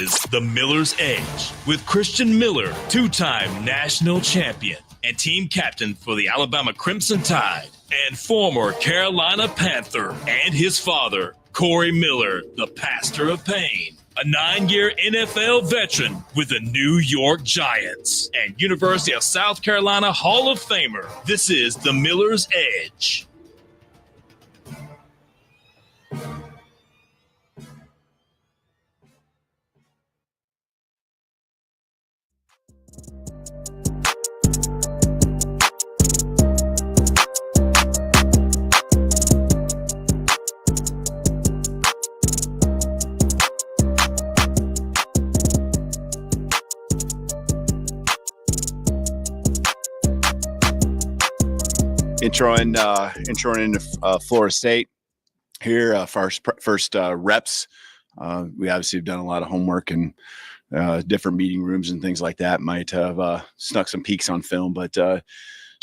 is The Miller's Edge with Christian Miller, two-time national champion and team captain for the Alabama Crimson Tide, and former Carolina Panther, and his father, Corey Miller, the Pastor of Pain, a 9-year NFL veteran with the New York Giants and University of South Carolina Hall of Famer. This is The Miller's Edge. Introing into Florida State here for our first reps. We obviously have done a lot of homework and different meeting rooms and things like that. Might have snuck some peeks on film, but as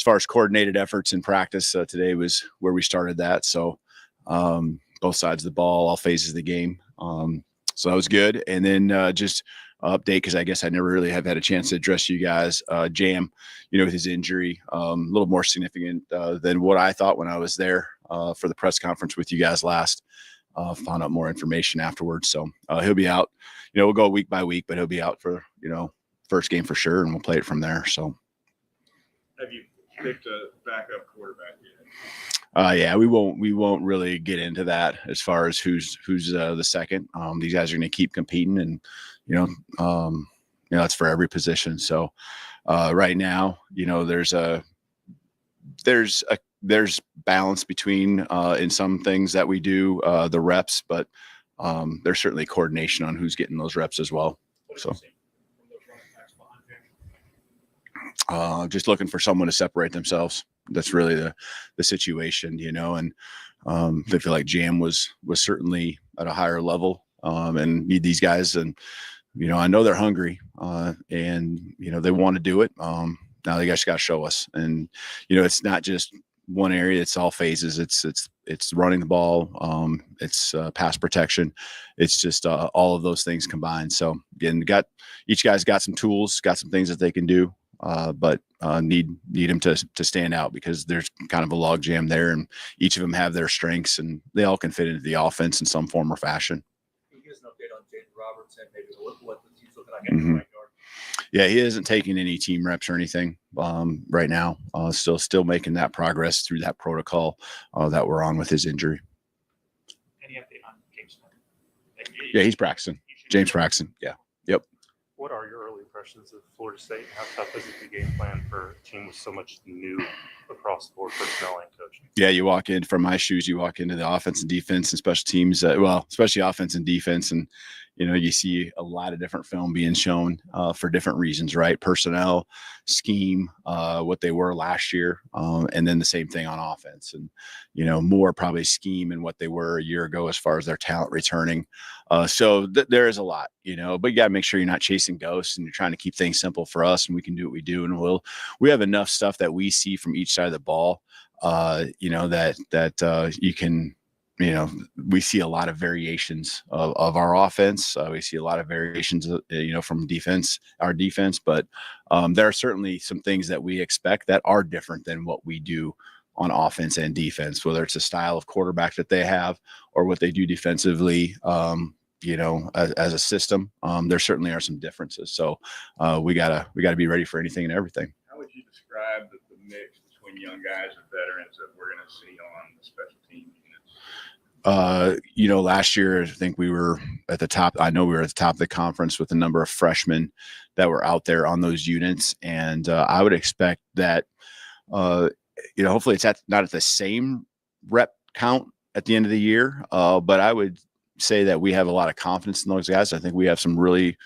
far as coordinated efforts in practice, today was where we started that. So both sides of the ball, all phases of the game. So that was good. And then just update, because I guess I never really have had a chance to address you guys. Jam, with his injury, a little more significant than what I thought when I was there for the press conference with you guys last. Found out more information afterwards. So he'll be out. We'll go week by week, but he'll be out for, first game for sure, and we'll play it from there. So have you picked a backup quarterback yet? Yeah, we won't really get into that as far as who's the second. These guys are going to keep competing, and that's for every position. So right now, there's balance between in some things that we do the reps, but there's certainly coordination on who's getting those reps as well. So just looking for someone to separate themselves. That's really the situation, and I feel like Jam was certainly at a higher level and need these guys. And, I know they're hungry and, they want to do it. Now they just got to show us. And, it's not just one area, it's all phases. It's running the ball. It's pass protection. It's just all of those things combined. So again, each guy's got some tools, got some things that they can do. But need them to stand out, because there's kind of a log jam there, and each of them have their strengths, and they all can fit into the offense in some form or fashion. Can you give us an update on Jaden Robertson, maybe what the team's looking like in the right guard? Yeah, he isn't taking any team reps or anything right now. Still making that progress through that protocol that we're on with his injury. Any update on James? Yeah, he's practicing. James practicing. Yeah. Yep. What are your early impressions of Florida State? How tough is it to game plan for a team with so much new across the board personnel and coaching? Yeah, you walk in, from my shoes, you walk into the offense and defense and special teams, especially offense and defense, and you see a lot of different film being shown for different reasons, right? Personnel, scheme, what they were last year, and then the same thing on offense, and more probably scheme and what they were a year ago as far as their talent returning. So there is a lot, but you got to make sure you're not chasing ghosts, and you're trying to keep things simple for us, and we can do what we do, and we have enough stuff that we see from each side of the ball, that you can. We see a lot of variations of our offense. We see a lot of variations, from our defense, but there are certainly some things that we expect that are different than what we do on offense and defense, whether it's a style of quarterback that they have or what they do defensively, as a system. There certainly are some differences. So we gotta be ready for anything and everything. How would you describe the mix between young guys and veterans that we're going to see on the special team units? Last year, I think we were at the top. I know we were at the top of the conference with a number of freshmen that were out there on those units. And I would expect that, hopefully it's not at the same rep count at the end of the year. But I would say that we have a lot of confidence in those guys. I think we have some really,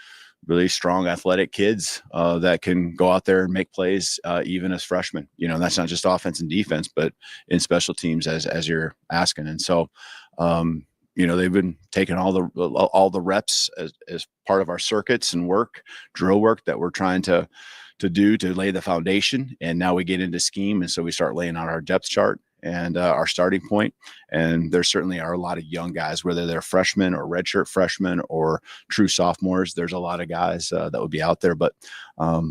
really strong athletic kids that can go out there and make plays even as freshmen. That's not just offense and defense, but in special teams as you're asking. And so, they've been taking all the reps as part of our circuits and drill work that we're trying to do to lay the foundation. And now we get into scheme. And so we start laying out our depth chart. and our starting point. And there certainly are a lot of young guys, whether they're freshmen or redshirt freshmen or true sophomores. There's a lot of guys that would be out there, but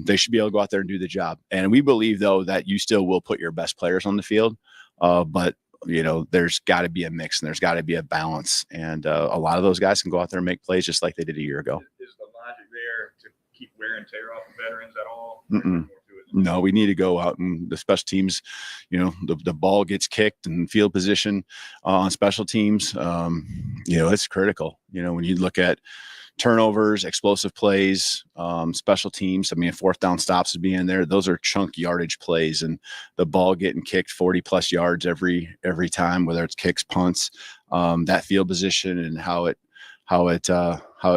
they should be able to go out there and do the job. And we believe, though, that you still will put your best players on the field, but there's got to be a mix and there's got to be a balance. And a lot of those guys can go out there and make plays just like they did a year ago. Is the logic there to keep wear and tear off the veterans at all? No, we need to go out and the special teams, the ball gets kicked and field position on special teams. It's critical. When you look at turnovers, explosive plays, special teams, fourth down stops would be in there. Those are chunk yardage plays, and the ball getting kicked 40 plus yards every time, whether it's kicks, punts, that field position and how it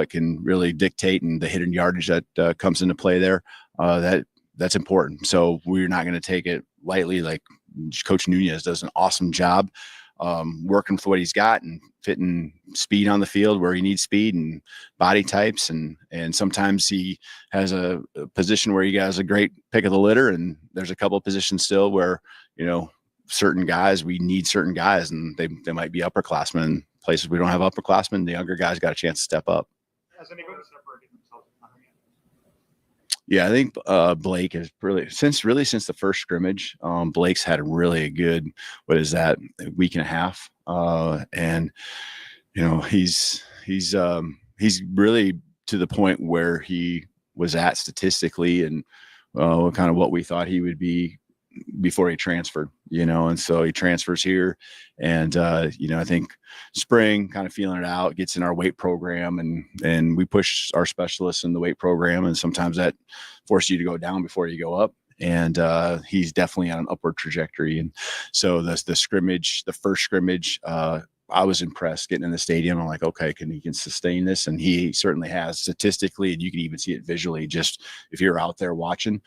can really dictate and the hidden yardage that comes into play there. That's important. So we're not going to take it lightly. Like Coach Nunez does an awesome job working with what he's got and fitting speed on the field where he needs speed and body types. And sometimes he has a position where he has a great pick of the litter. And there's a couple of positions still where, certain guys, we need certain guys, and they might be upperclassmen. In places we don't have upperclassmen, the younger guys got a chance to step up. Has anybody separated themselves from Hunter yet? Yeah, I think Blake has since the first scrimmage, Blake's had a really good, week and a half. And he's really to the point where he was at statistically and kind of what we thought he would be before he transferred, and so he transfers here. And, I think spring kind of feeling it out, gets in our weight program and we push our specialists in the weight program. And sometimes that forces you to go down before you go up. And he's definitely on an upward trajectory. And so the first scrimmage, I was impressed getting in the stadium. I'm like, okay, he can sustain this. And he certainly has statistically, and you can even see it visually. Just if you're out there watching,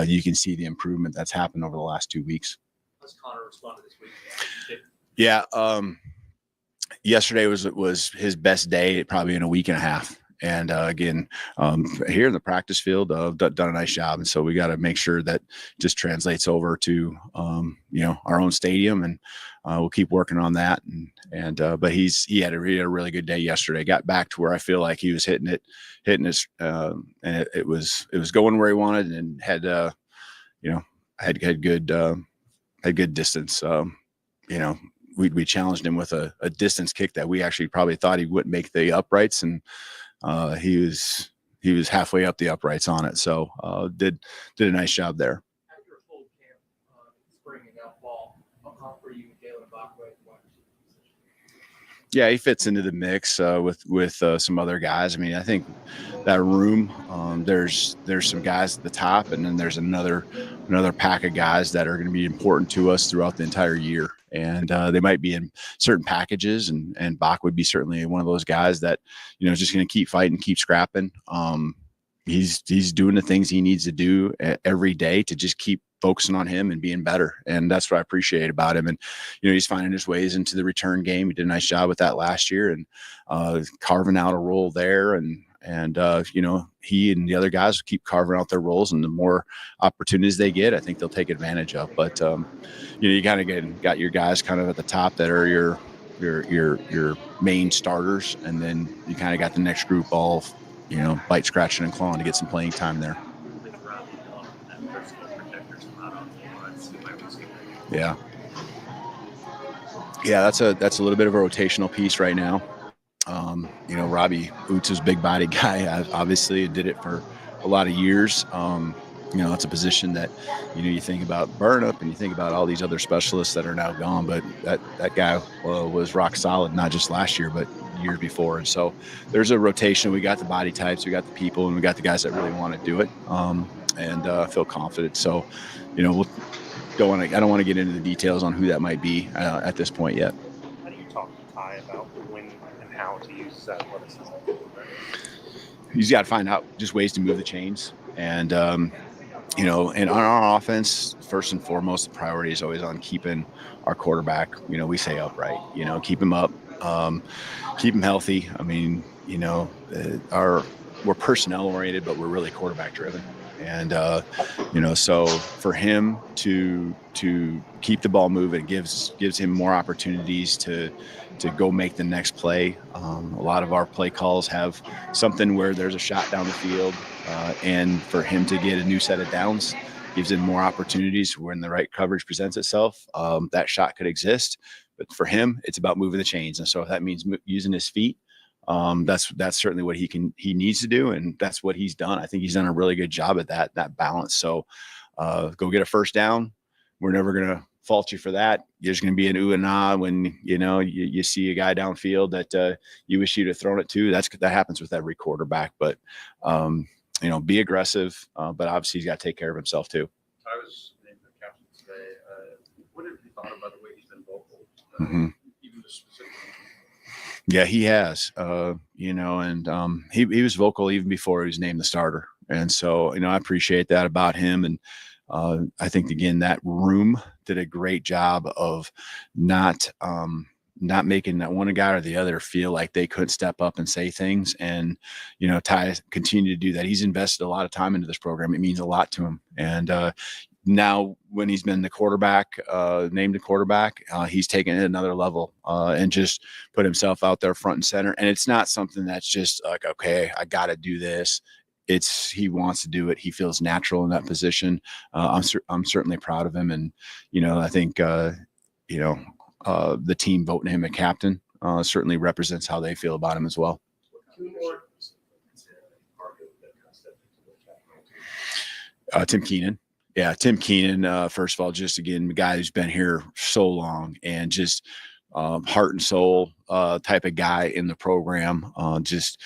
you can see the improvement that's happened over the last 2 weeks. How's Connor responded this week? Yeah. Yesterday was his best day probably in a week and a half. And again, here in the practice field, done a nice job. And so we got to make sure that just translates over to, our own stadium, and we'll keep working on that. But he had a really good day yesterday. Got back to where I feel like he was hitting his, and it was going where he wanted, and had good distance. We challenged him with a distance kick that we actually probably thought he wouldn't make the uprights, and he was halfway up the uprights on it. So did a nice job there. After a full camp, spring and now fall, how confident are you in Jalen Bachway? Yeah, he fits into the mix with some other guys. I think that room, there's some guys at the top, and then there's another pack of guys that are going to be important to us throughout the entire year. And they might be in certain packages, and Bach would be certainly one of those guys that, is just going to keep fighting, keep scrapping. He's doing the things he needs to do every day to just keep focusing on him and being better. And that's what I appreciate about him. And, he's finding his ways into the return game. He did a nice job with that last year, and carving out a role there. And he and the other guys keep carving out their roles, and the more opportunities they get, I think they'll take advantage of. But, you kind of got your guys kind of at the top that are your main starters. And then you kind of got the next group all, bite, scratching, and clawing to get some playing time there. Yeah. That's a little bit of a rotational piece right now. Robbie Oots is a big body guy. I obviously did it for a lot of years. It's a position that, you think about Burnup and you think about all these other specialists that are now gone, but that guy was rock solid, not just last year, but years before. And so there's a rotation. We got the body types, we got the people, and we got the guys that really want to do it. And feel confident. So, I don't want to get into the details on who that might be at this point yet. How do you talk to Ty about when and how to use his athleticism? He's got to find out just ways to move the chains. And, and on our offense, first and foremost, the priority is always on keeping our quarterback, we say upright, keep him up, keep him healthy. We're personnel oriented, but we're really quarterback driven. And so for him to keep the ball moving gives him more opportunities to go make the next play. A lot of our play calls have something where there's a shot down the field, and for him to get a new set of downs gives him more opportunities when the right coverage presents itself. That shot could exist, but for him, it's about moving the chains. And so if that means using his feet, that's certainly what he needs to do, and that's what he's done. I think he's done a really good job at that balance. So go get a first down. We're never gonna fault you for that. You're just gonna be an ooh and ah when you see a guy downfield that you wish you'd have thrown it to. That happens with every quarterback, but be aggressive. But obviously he's got to take care of himself too. I was named the captain today. What have you thought about the way he's been vocal? Even just specifically. Yeah, he has, and he was vocal even before he was named the starter. And so, I appreciate that about him. And I think, again, that room did a great job of not making that one guy or the other feel like they couldn't step up and say things. And, Ty continued to do that. He's invested a lot of time into this program. It means a lot to him. And now when he's been the quarterback, named the quarterback, he's taken it another level and just put himself out there front and center. And it's not something that's just like, okay, I got to do this. He wants to do it. He feels natural in that position. I'm certainly proud of him. And, I think, the team voting him a captain certainly represents how they feel about him as well. Tim Keenan. Yeah, Tim Keenan, first of all, just, again, the guy who's been here so long and just heart and soul type of guy in the program, just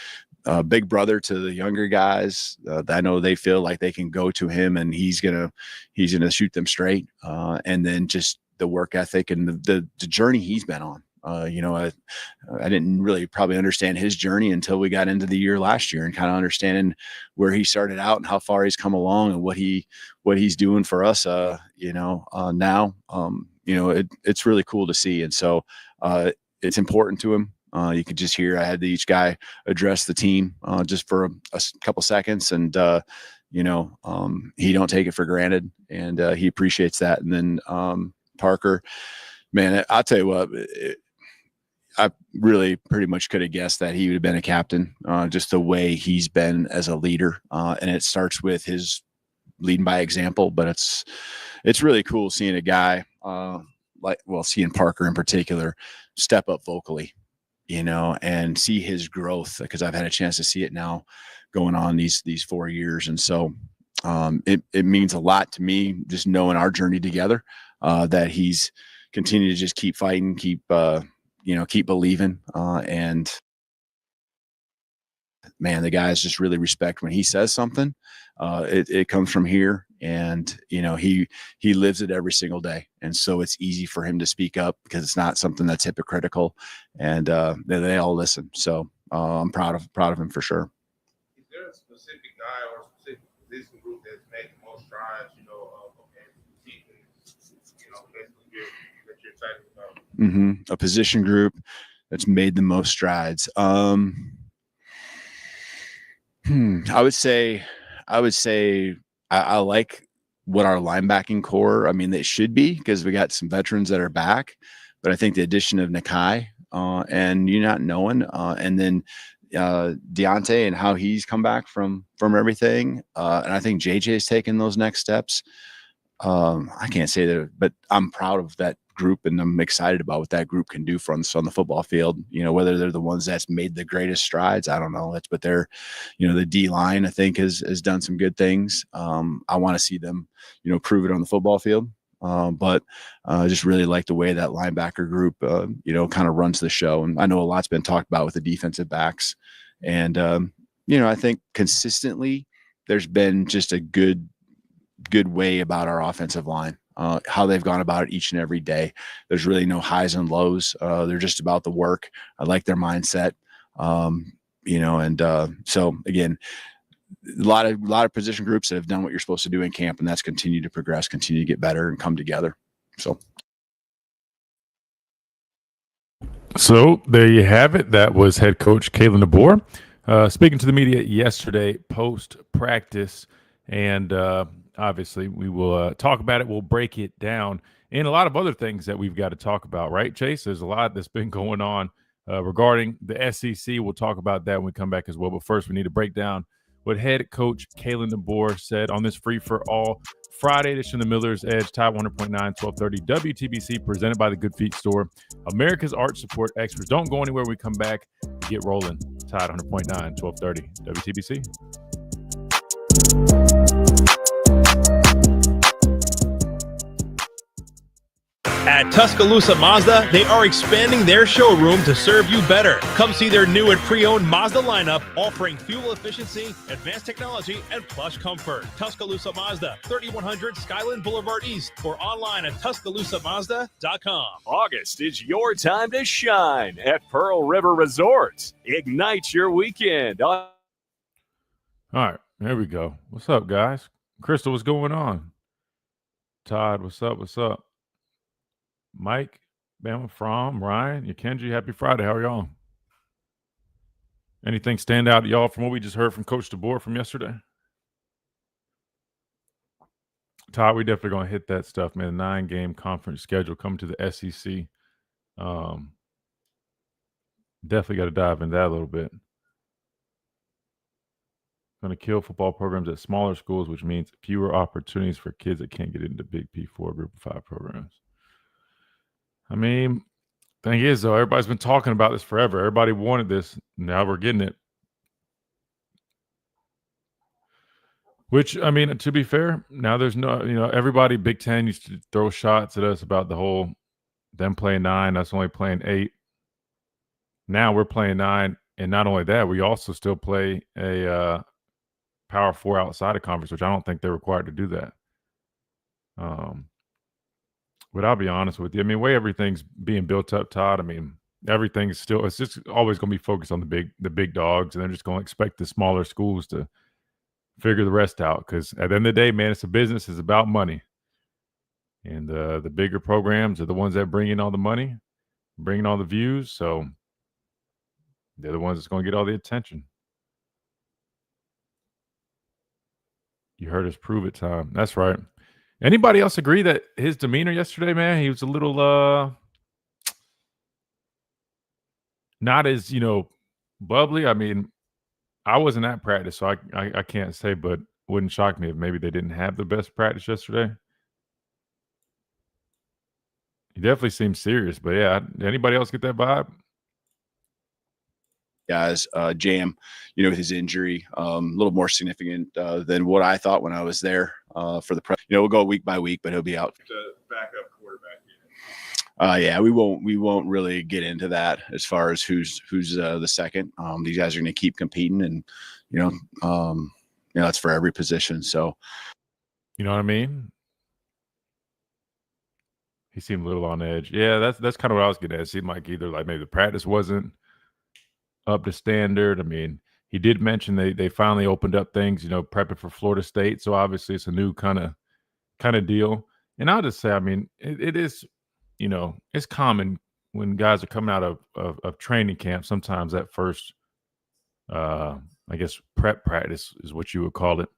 big brother to the younger guys. I know they feel like they can go to him and he's gonna shoot them straight. And then just the work ethic and the journey he's been on. I didn't really probably understand his journey until we got into the year last year and kind of understanding where he started out and how far he's come along and what he's doing for us. Now, it's really cool to see. And so it's important to him. You could just hear I had each guy address the team just for a couple seconds, and he don't take it for granted, and he appreciates that. And then Parker, man, I'll tell you what, I really pretty much could have guessed that he would have been a captain, just the way he's been as a leader. And it starts with his leading by example, but it's really cool seeing a guy seeing Parker in particular step up vocally, and see his growth, because I've had a chance to see it now going on these 4 years. And so it means a lot to me just knowing our journey together, that he's continued to just keep fighting, keep believing. And man, the guys just really respect when he says something. It comes from here, and he lives it every single day, and so it's easy for him to speak up because it's not something that's hypocritical, and they all listen. So I'm proud of him for sure. Is there a specific guy or specific position group that's making most strides? That you're excited about? A position group that's made the most strides. I would say I like what our linebacking core, they should be, because we got some veterans that are back, but I think the addition of Nakai and you not knowing, and then Deontay and how he's come back from everything. And I think JJ's taken those next steps. I can't say that, but I'm proud of that group, and I'm excited about what that group can do for us on the football field. Whether they're the ones that's made the greatest strides, I don't know. But they're, the D line, I think has done some good things. I want to see them, prove it on the football field. But I just really like the way that linebacker group, kind of runs the show. And I know a lot's been talked about with the defensive backs, and I think consistently there's been just a good way about our offensive line, how they've gone about it each and every day. There's really no highs and lows. They're just about the work. I like their mindset. So again, a lot of position groups that have done what you're supposed to do in camp, and that's continued to progress, continue to get better and come together. So there you have it. That was head coach Kalen DeBoer speaking to the media yesterday post practice. And obviously, we will talk about it. We'll break it down and a lot of other things that we've got to talk about, right, Chase? There's a lot that's been going on regarding the SEC. We'll talk about that when we come back as well. But first, we need to break down what head coach Kalen DeBoer said on this Free for All Friday edition of the Miller's Edge, Tide 100.9, 1230 WTBC, presented by the Good Feet Store, America's Arch Support Experts. Don't go anywhere. We come back, get rolling. Tide 100.9, 1230 WTBC. At Tuscaloosa Mazda, they are expanding their showroom to serve you better. Come see their new and pre-owned Mazda lineup, offering fuel efficiency, advanced technology, and plush comfort. Tuscaloosa Mazda, 3100 Skyland Boulevard East, or online at TuscaloosaMazda.com. August is your time to shine at Pearl River Resorts. Ignite your weekend. All right, there we go. What's up, guys? Crystal, what's going on? Todd, what's up? What's up? Mike, Bama, From, Ryan, Yakenji, happy Friday. How are y'all? Anything stand out to y'all from what we just heard from Coach DeBoer from yesterday? Todd, we definitely going to hit that stuff, man. 9-game conference schedule coming to the SEC. Definitely got to dive into that a little bit. Going to kill football programs at smaller schools, which means fewer opportunities for kids that can't get into Big P4 Group of 5 programs. I mean, thing is, though, everybody's been talking about this forever. Everybody wanted this. Now we're getting it. Which, I mean, to be fair, now there's no, everybody, Big Ten used to throw shots at us about the whole them playing 9, us only playing 8. Now we're playing 9. And not only that, we also still play a Power 4 outside of conference, which I don't think they're required to do that. But I'll be honest with you. I mean, way everything's being built up, Todd. I mean, everything's still, it's just always going to be focused on the big dogs, and they're just going to expect the smaller schools to figure the rest out. Because at the end of the day, man, it's a business. It's about money. And the bigger programs are the ones that bring in all the money, bring in all the views. So they're the ones that's going to get all the attention. You heard us prove it, Tom. That's right. Anybody else agree that his demeanor yesterday, man, he was a little not as, bubbly? I mean, I wasn't at practice, so I can't say, but wouldn't shock me if maybe they didn't have the best practice yesterday. He definitely seemed serious, but yeah, anybody else get that vibe? Guys, Jam, with his injury, a little more significant than what I thought when I was there for the prep. We'll go week by week, but he'll be out. To backup quarterback. Yeah, we won't really get into that as far as who's the second. These guys are going to keep competing, and that's for every position. So, you know what I mean? He seemed a little on edge. Yeah, that's kind of what I was getting at. It seemed like either maybe the practice wasn't up to standard. I mean, he did mention they finally opened up things, prepping for Florida State. So obviously it's a new kind of deal. And I'll just say, I mean, it is, it's common when guys are coming out of training camp. Sometimes that first, I guess, prep practice is what you would call it.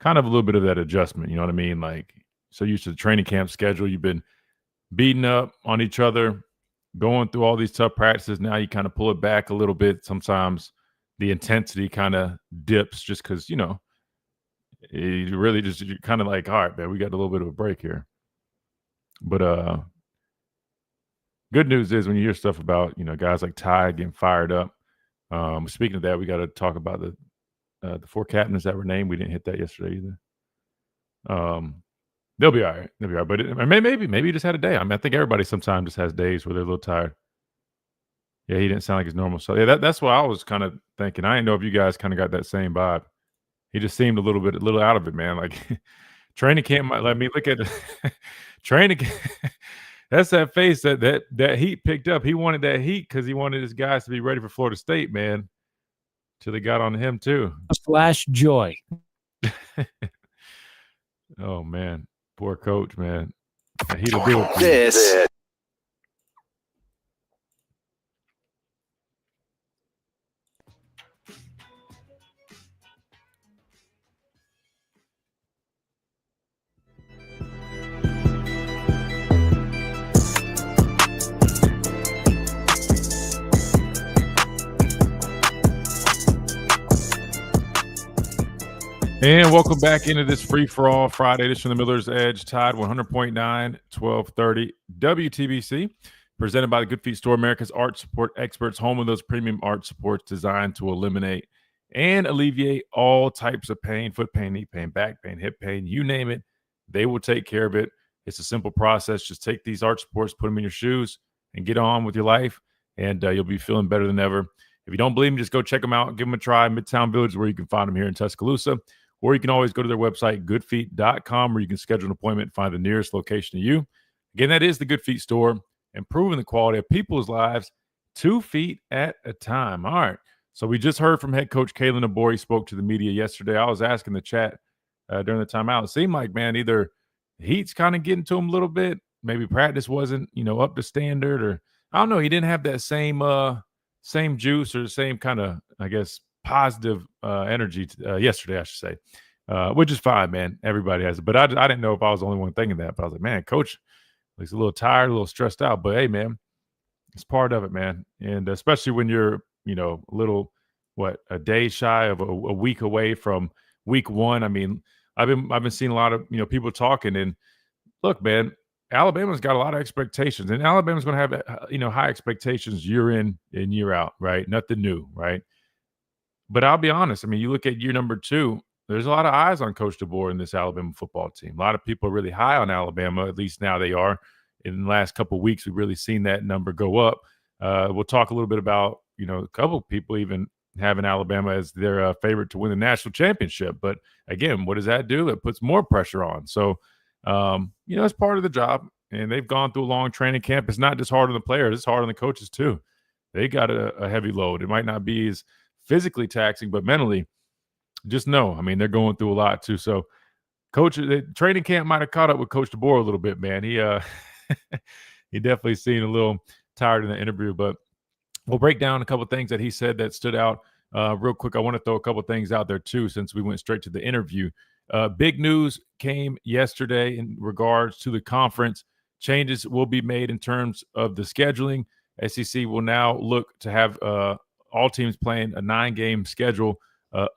Kind of a little bit of that adjustment. You know what I mean? Like, so used to the training camp schedule, you've been beating up on each other, going through all these tough practices. Now you kind of pull it back a little bit. Sometimes the intensity kind of dips just because, you really just, you're kind of like, all right, man, we got a little bit of a break here. But good news is when you hear stuff about, guys like Ty getting fired up. Speaking of that, we got to talk about the 4 captains that were named. We didn't hit that yesterday either. They'll be all right. They'll be all right. But maybe he just had a day. I mean, I think everybody sometimes just has days where they're a little tired. Yeah, he didn't sound like his normal self. Yeah, that's what I was kind of thinking. I didn't know if you guys kind of got that same vibe. He just seemed a little out of it, man. Like training camp. Let me look at training. That's that face that Heat picked up. He wanted that heat because he wanted his guys to be ready for Florida State, man. Till they got on him too. Flash joy. Oh man. Poor coach, man. He'll do it. This And welcome back into this free-for-all Friday. This from the Miller's Edge, Tide 100.9, 1230 WTBC, presented by the Good Feet Store, America's art support experts, home of those premium art supports designed to eliminate and alleviate all types of pain, foot pain, knee pain, back pain, hip pain, you name it. They will take care of it. It's a simple process. Just take these art supports, put them in your shoes, and get on with your life, and you'll be feeling better than ever. If you don't believe me, just go check them out. Give them a try. Midtown Village, where you can find them here in Tuscaloosa. Or you can always go to their website, goodfeet.com, where you can schedule an appointment and find the nearest location to you. Again, that is the Good Feet Store, improving the quality of people's lives 2 feet at a time. All right. So we just heard from head coach Kalen DeBoer. He spoke to the media yesterday. I was asking the chat during the timeout. It seemed like, man, either heat's kind of getting to him a little bit. Maybe practice wasn't, up to standard, or I don't know. He didn't have that same juice or the same kind of, I guess, positive energy yesterday, I should say, which is fine, man. Everybody has it. But I didn't know if I was the only one thinking that. But I was like, man, coach looks a little tired, a little stressed out. But hey, man, it's part of it, man. And especially when you're, a day shy of a week away from week one. I mean, I've been seeing a lot of, people talking. And look, man, Alabama's got a lot of expectations. And Alabama's going to have, high expectations year in and year out, right? Nothing new, right? But I'll be honest. I mean, you look at year number 2, there's a lot of eyes on Coach DeBoer in this Alabama football team. A lot of people are really high on Alabama, at least now they are. In the last couple of weeks, we've really seen that number go up. We'll talk a little bit about, a couple of people even having Alabama as their favorite to win the national championship. But again, what does that do? It puts more pressure on. So, it's part of the job. And they've gone through a long training camp. It's not just hard on the players. It's hard on the coaches too. They got a heavy load. It might not be as physically taxing, but mentally, just know. I mean, they're going through a lot too. So, the training camp might have caught up with Coach DeBoer a little bit, man. He he definitely seemed a little tired in the interview, but we'll break down a couple of things that he said that stood out real quick. I want to throw a couple of things out there too, since we went straight to the interview. Big news came yesterday in regards to the conference. Changes will be made in terms of the scheduling. SEC will now look to have all teams playing a 9-game schedule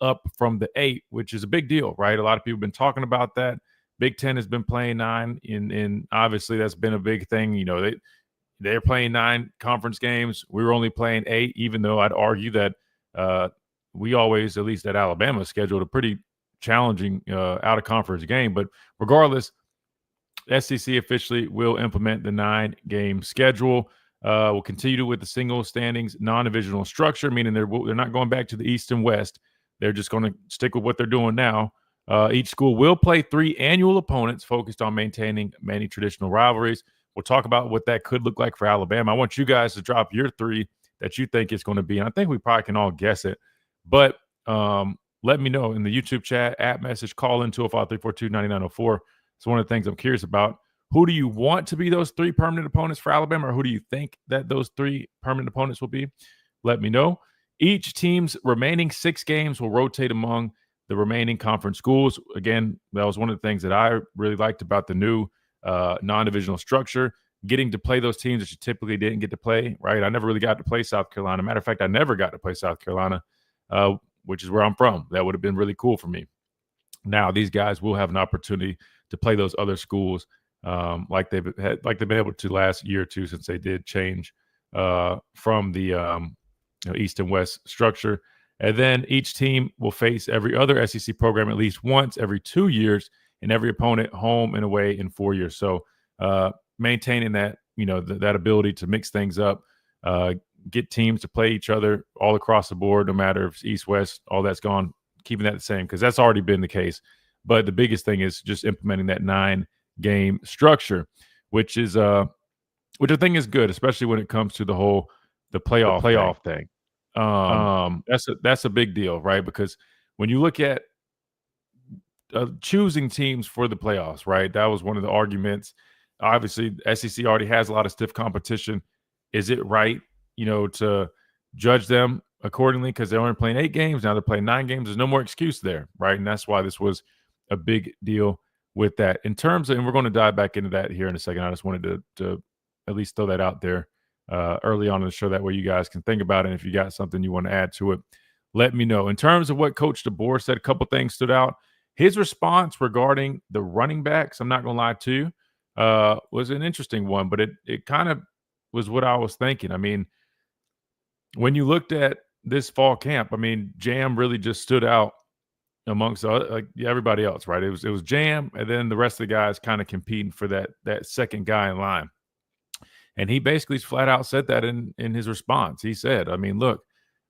up from the 8, which is a big deal, right? A lot of people have been talking about that. Big Ten has been playing 9, and obviously that's been a big thing. They're playing 9 conference games. We were only playing 8, even though I'd argue that we always, at least at Alabama, scheduled a pretty challenging out-of-conference game. But regardless, SEC officially will implement the 9-game schedule. We'll continue with the single standings non-divisional structure, meaning they're not going back to the East and West. They're just going to stick with what they're doing now. Each school will play 3 annual opponents focused on maintaining many traditional rivalries. We'll talk about what that could look like for Alabama. I want you guys to drop your 3 that you think it's going to be. And I think we probably can all guess it. But let me know in the YouTube chat, app message, call in 205-342-9904. It's one of the things I'm curious about. Who do you want to be those 3 permanent opponents for Alabama, or who do you think that those 3 permanent opponents will be? Let me know. Each team's remaining 6 games will rotate among the remaining conference schools. Again, that was one of the things that I really liked about the new non-divisional structure, getting to play those teams that you typically didn't get to play, right? I never really got to play South Carolina. Matter of fact, I never got to play South Carolina, which is where I'm from. That would have been really cool for me. Now, these guys will have an opportunity to play those other schools like they've been able to last year or two, since they did change from the East and West structure. And then each team will face every other SEC program at least once every 2 years, and every opponent home and away in 4 years. So maintaining that, that ability to mix things up, get teams to play each other all across the board, no matter if it's East, West, all that's gone, keeping that the same, because that's already been the case. But the biggest thing is just implementing that 9-game structure, which I think is good, especially when it comes to the playoff thing. That's a big deal, right? Because when you look at choosing teams for the playoffs, right, that was one of the arguments. Obviously, SEC already has a lot of stiff competition. Is it right, to judge them accordingly because they're only playing 8 games? Now they're playing 9 games. There's no more excuse there, right? And that's why this was a big deal with that. In terms of, and we're going to dive back into that here in a second. I just wanted to at least throw that out there early on in the show. That way you guys can think about it. And if you got something you want to add to it, let me know. In terms of what Coach DeBoer said, a couple things stood out. his response regarding the running backs, I'm not going to lie to you, was an interesting one, but it kind of was what I was thinking. I mean, when you looked at this fall camp, I mean, Jam really just stood out amongst everybody else, right? It was Jam, and then the rest of the guys kind of competing for that second guy in line. And he basically flat out said that in his response. He said, I mean, look,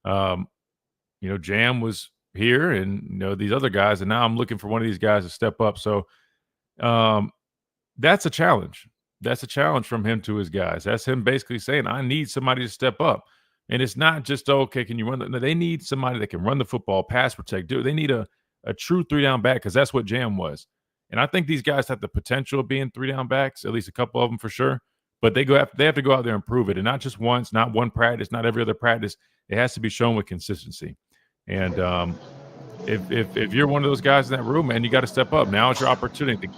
Jam was here and, these other guys, and now I'm looking for one of these guys to step up. So that's a challenge. That's a challenge from him to his guys. That's him basically saying, I need somebody to step up. And it's not just, okay, can you run? No, they need somebody that can run the football, pass protect. They need a true 3-down back, because that's what Jam was. And I think these guys have the potential of being 3-down backs, at least a couple of them for sure. But they have to go out there and prove it, and not just once, not one practice, not every other practice. It has to be shown with consistency. And if you're one of those guys in that room, man, you got to step up. Now is your opportunity.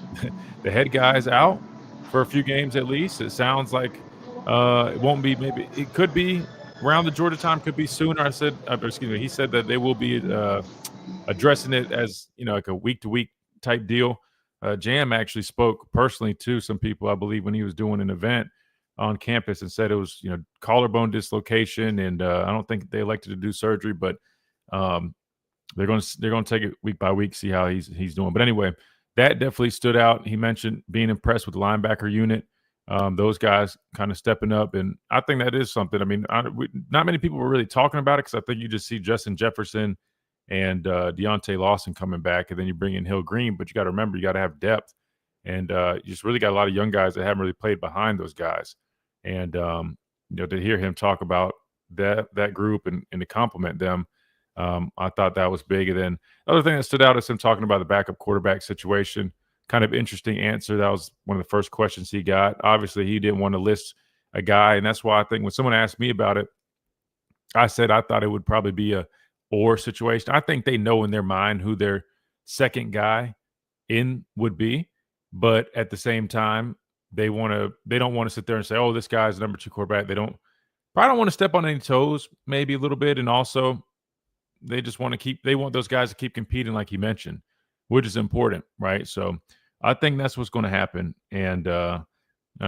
The head guy's out for a few games at least. It sounds like it won't be. Maybe it could be around the Georgia time. Could be sooner. He said that they will be addressing it as like a week-to-week type deal. Jam actually spoke personally to some people, I believe, when he was doing an event on campus, and said it was, collarbone dislocation, and I don't think they elected to do surgery, but they're going to take it week by week, see how he's doing. But anyway, that definitely stood out. He mentioned being impressed with the linebacker unit, those guys kind of stepping up, and I think that is something. I mean, not many people were really talking about it, because I think you just see Justin Jefferson and Deontay Lawson coming back, and then you bring in Hill Green. But you got to remember, you got to have depth, and you just really got a lot of young guys that haven't really played behind those guys. And to hear him talk about that group and to compliment them, I thought that was big. And then the other thing that stood out is him talking about the backup quarterback situation. Kind of interesting answer. That was one of the first questions he got. Obviously, he didn't want to list a guy, and that's why I think when someone asked me about it, I said I thought it would probably be a or situation. I think they know in their mind who their second guy in would be, but at the same time, they don't want to sit there and say, oh, this guy's the number 2 quarterback. They probably don't want to step on any toes, maybe a little bit. And also they just want those guys to keep competing, like you mentioned, which is important, right? So I think that's what's going to happen. And I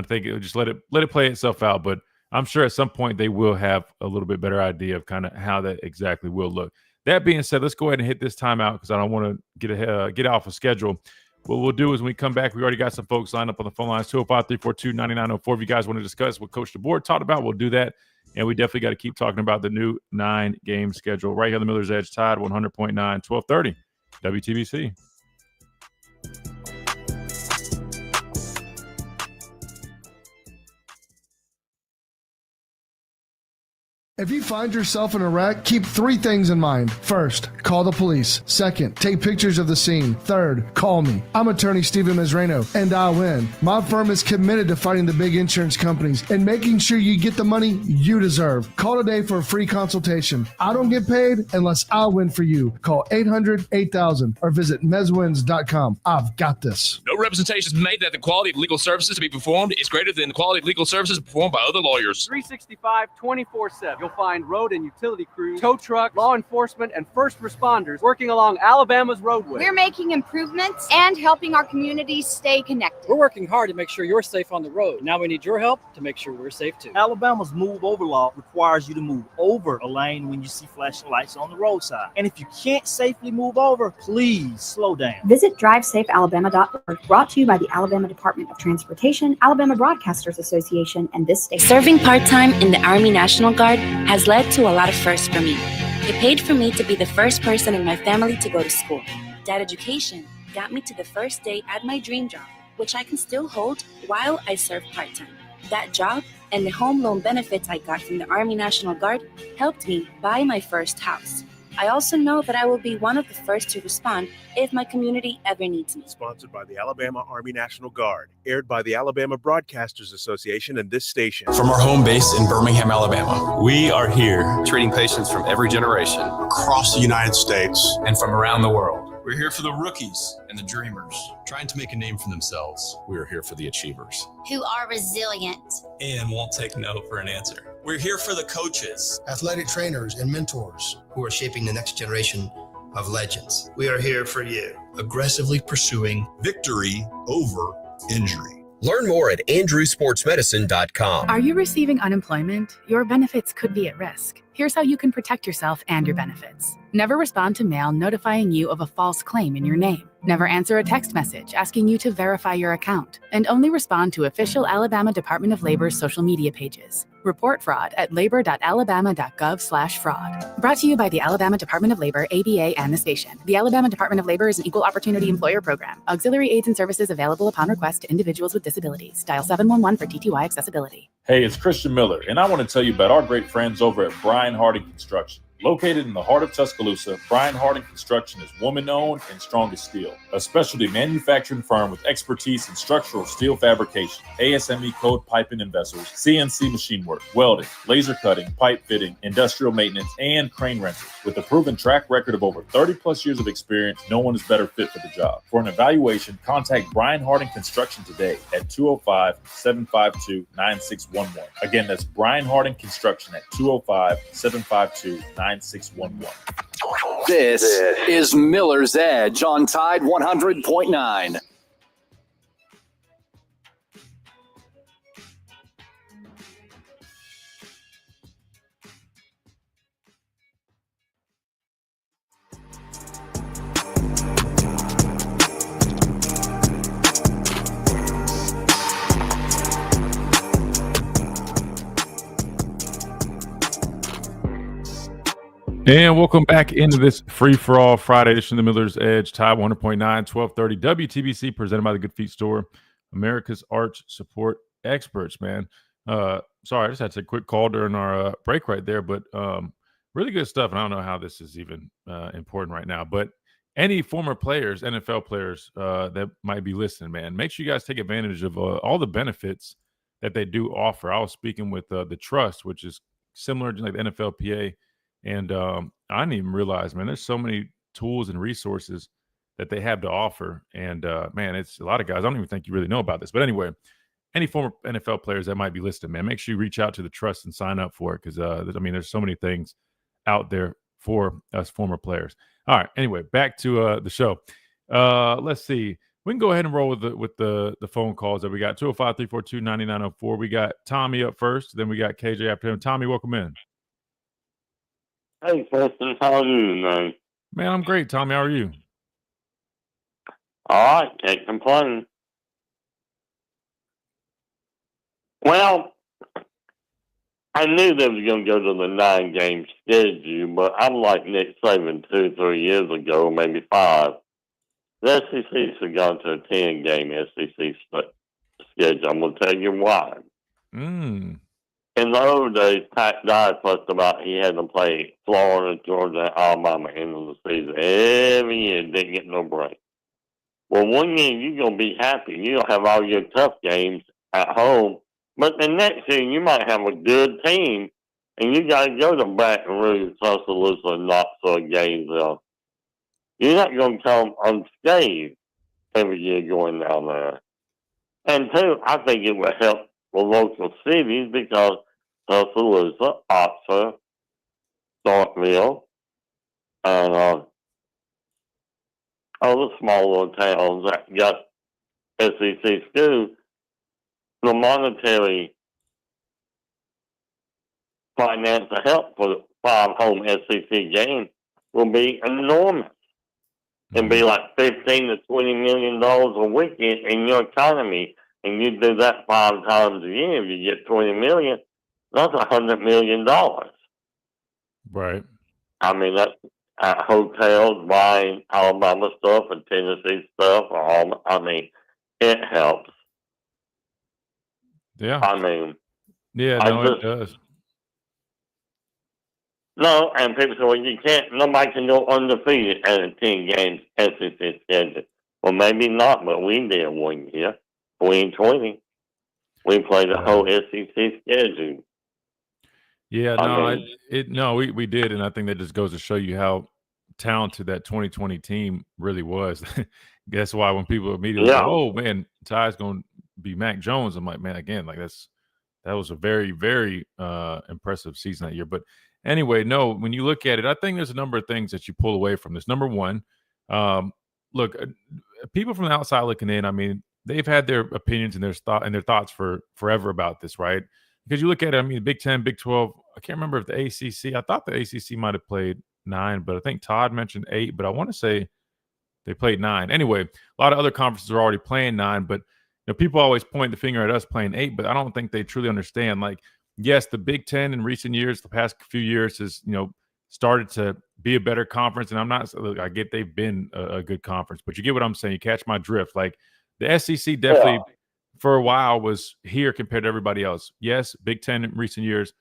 think it would just let it play itself out. But I'm sure at some point they will have a little bit better idea of kind of how that exactly will look. That being said, let's go ahead and hit this timeout, because I don't want to get off of schedule. What we'll do is when we come back, we already got some folks lined up on the phone lines, 205-342-9904. If you guys want to discuss what Coach DeBoer talked about, we'll do that. And we definitely got to keep talking about the new 9-game schedule right here on the Miller's Edge, Tide 100.9, 1230 WTBC. If you find yourself in a wreck, keep 3 things in mind. First, call the police. Second, take pictures of the scene. Third, call me. I'm attorney Steven Mizrano, and I win. My firm is committed to fighting the big insurance companies and making sure you get the money you deserve. Call today for a free consultation. I don't get paid unless I win for you. Call 800-8000 or visit mezwins.com. I've got this. No representations made that the quality of legal services to be performed is greater than the quality of legal services performed by other lawyers. 365, 24/7. You'll find road and utility crews, tow trucks, law enforcement, and first responders working along Alabama's roadway. We're making improvements and helping our communities stay connected. We're working hard to make sure you're safe on the road. Now we need your help to make sure we're safe too. Alabama's move over law requires you to move over a lane when you see flashing lights on the roadside. And if you can't safely move over, please slow down. Visit DriveSafeAlabama.org, brought to you by the Alabama Department of Transportation, Alabama Broadcasters Association, and this station. Serving part-time in the Army National Guard has led to a lot of firsts for me. It paid for me to be the first person in my family to go to school. That education got me to the first day at my dream job, which I can still hold while I serve part-time. That job and the home loan benefits I got from the Army National Guard helped me buy my first house. I also know that I will be one of the first to respond if my community ever needs me. Sponsored by the Alabama Army National Guard, aired by the Alabama Broadcasters Association and this station. From our home base in Birmingham, Alabama, we are here treating patients from every generation across the United States and from around the world. We're here for the rookies and the dreamers, trying to make a name for themselves. We're here for the achievers, who are resilient and won't take no for an answer. We're here for the coaches, athletic trainers, and mentors who are shaping the next generation of legends. We are here for you, aggressively pursuing victory over injury. Learn more at andrewsportsmedicine.com. Are you receiving unemployment? Your benefits could be at risk. Here's how you can protect yourself and your benefits. Never respond to mail notifying you of a false claim in your name. Never answer a text message asking you to verify your account. And only respond to official Alabama Department of Labor's social media pages. Report fraud at labor.alabama.gov/fraud. Brought to you by the Alabama Department of Labor, ABA, and the station. The Alabama Department of Labor is an equal opportunity employer program. Auxiliary aids and services available upon request to individuals with disabilities. Dial 711 for TTY accessibility. Hey, it's Christian Miller, and I want to tell you about our great friends over at Brian Harding Construction. Located in the heart of Tuscaloosa, Brian Harding Construction is woman-owned and strong as steel, a specialty manufacturing firm with expertise in structural steel fabrication, ASME code piping and vessels, CNC machine work, welding, laser cutting, pipe fitting, industrial maintenance, and crane rentals. With a proven track record of over 30-plus years of experience, no one is better fit for the job. For an evaluation, contact Brian Harding Construction today at 205-752-9611. Again, that's Brian Harding Construction at 205-752-9611. This is Miller's Edge on Tide 100.9. And welcome back into this free-for-all Friday edition of the Miller's Edge, Tide 100.9, 1230 WTBC, presented by the Good Feet Store, America's Arch Support Experts, man. Sorry, I just had to take a quick call during our break right there, but really good stuff, and I don't know how this is even important right now, but any former players, NFL players that might be listening, man, make sure you guys take advantage of all the benefits that they do offer. I was speaking with the Trust, which is similar to like the NFLPA. And I didn't even realize, man, there's so many tools and resources that they have to offer. And, man, it's a lot of guys. I don't even think you really know about this. But anyway, any former NFL players that might be listed, man, make sure you reach out to the Trust and sign up for it because, I mean, there's so many things out there for us former players. All right. Anyway, back to the show. Let's see. We can go ahead and roll with the phone calls that we got. 205-342-9904. We got Tommy up first. Then we got KJ after him. Tommy, welcome in. Hey, Preston, how are you tonight? Man, I'm great, Tommy. How are you? All right, can't complain. Well, I knew they was going to go to the 9-game schedule, but I'm like Nick Saban 2-3 years ago, maybe 5. The SEC should have gone to a 10-game SEC schedule. I'm going to tell you why. In the old days, Pat Dye fussed about he had to play Florida, Georgia, and Alabama end of the season. Every year, didn't get no break. Well, one year, you're going to be happy. You'll have all your tough games at home. But the next year, you might have a good team, and you got to go to Baton Rouge, Tuscaloosa, Knoxville, Gainesville. You're not going to come unscathed every year going down there. And two, I think it would help the local cities because Tuscaloosa, Oxford, Starkville, and other small little towns that got SEC schools, the monetary financial help for the 5 home SEC games will be enormous. It'll be like $15 to $20 million a weekend in your economy. And you do that 5 times a year, if you get $20 million, that's $100 million. Right. I mean, that's at hotels, buying Alabama stuff and Tennessee stuff. I mean, it helps. Yeah. I mean, yeah, no, it does. No, and people say, well, nobody can go undefeated at a 10-game SEC schedule. Well, maybe not, but we did one year. 2020. We played the whole SEC schedule. Yeah, we did, and I think that just goes to show you how talented that 2020 team really was. That's why when people immediately go, oh man, Ty's going to be Mac Jones, I'm like, man, again, like that was a very, very impressive season that year. But Anyway, no, when you look at it, I think there's a number of things that you pull away from this. Number one, look, people from the outside looking in, I mean, they've had their opinions and their thoughts for forever about this, right? Because you look at it, I mean, Big 10, Big 12, I can't remember if the ACC, I thought the ACC might have played 9, but I think Todd mentioned 8, but I want to say they played 9. Anyway, a lot of other conferences are already playing 9, but people always point the finger at us playing 8, but I don't think they truly understand. Like, yes, the Big 10 in recent years, the past few years, has started to be a better conference, and I get they've been a good conference, but you get what I'm saying. You catch my drift. Like, the SEC definitely for a while was here compared to everybody else. Yes, Big 10 in recent years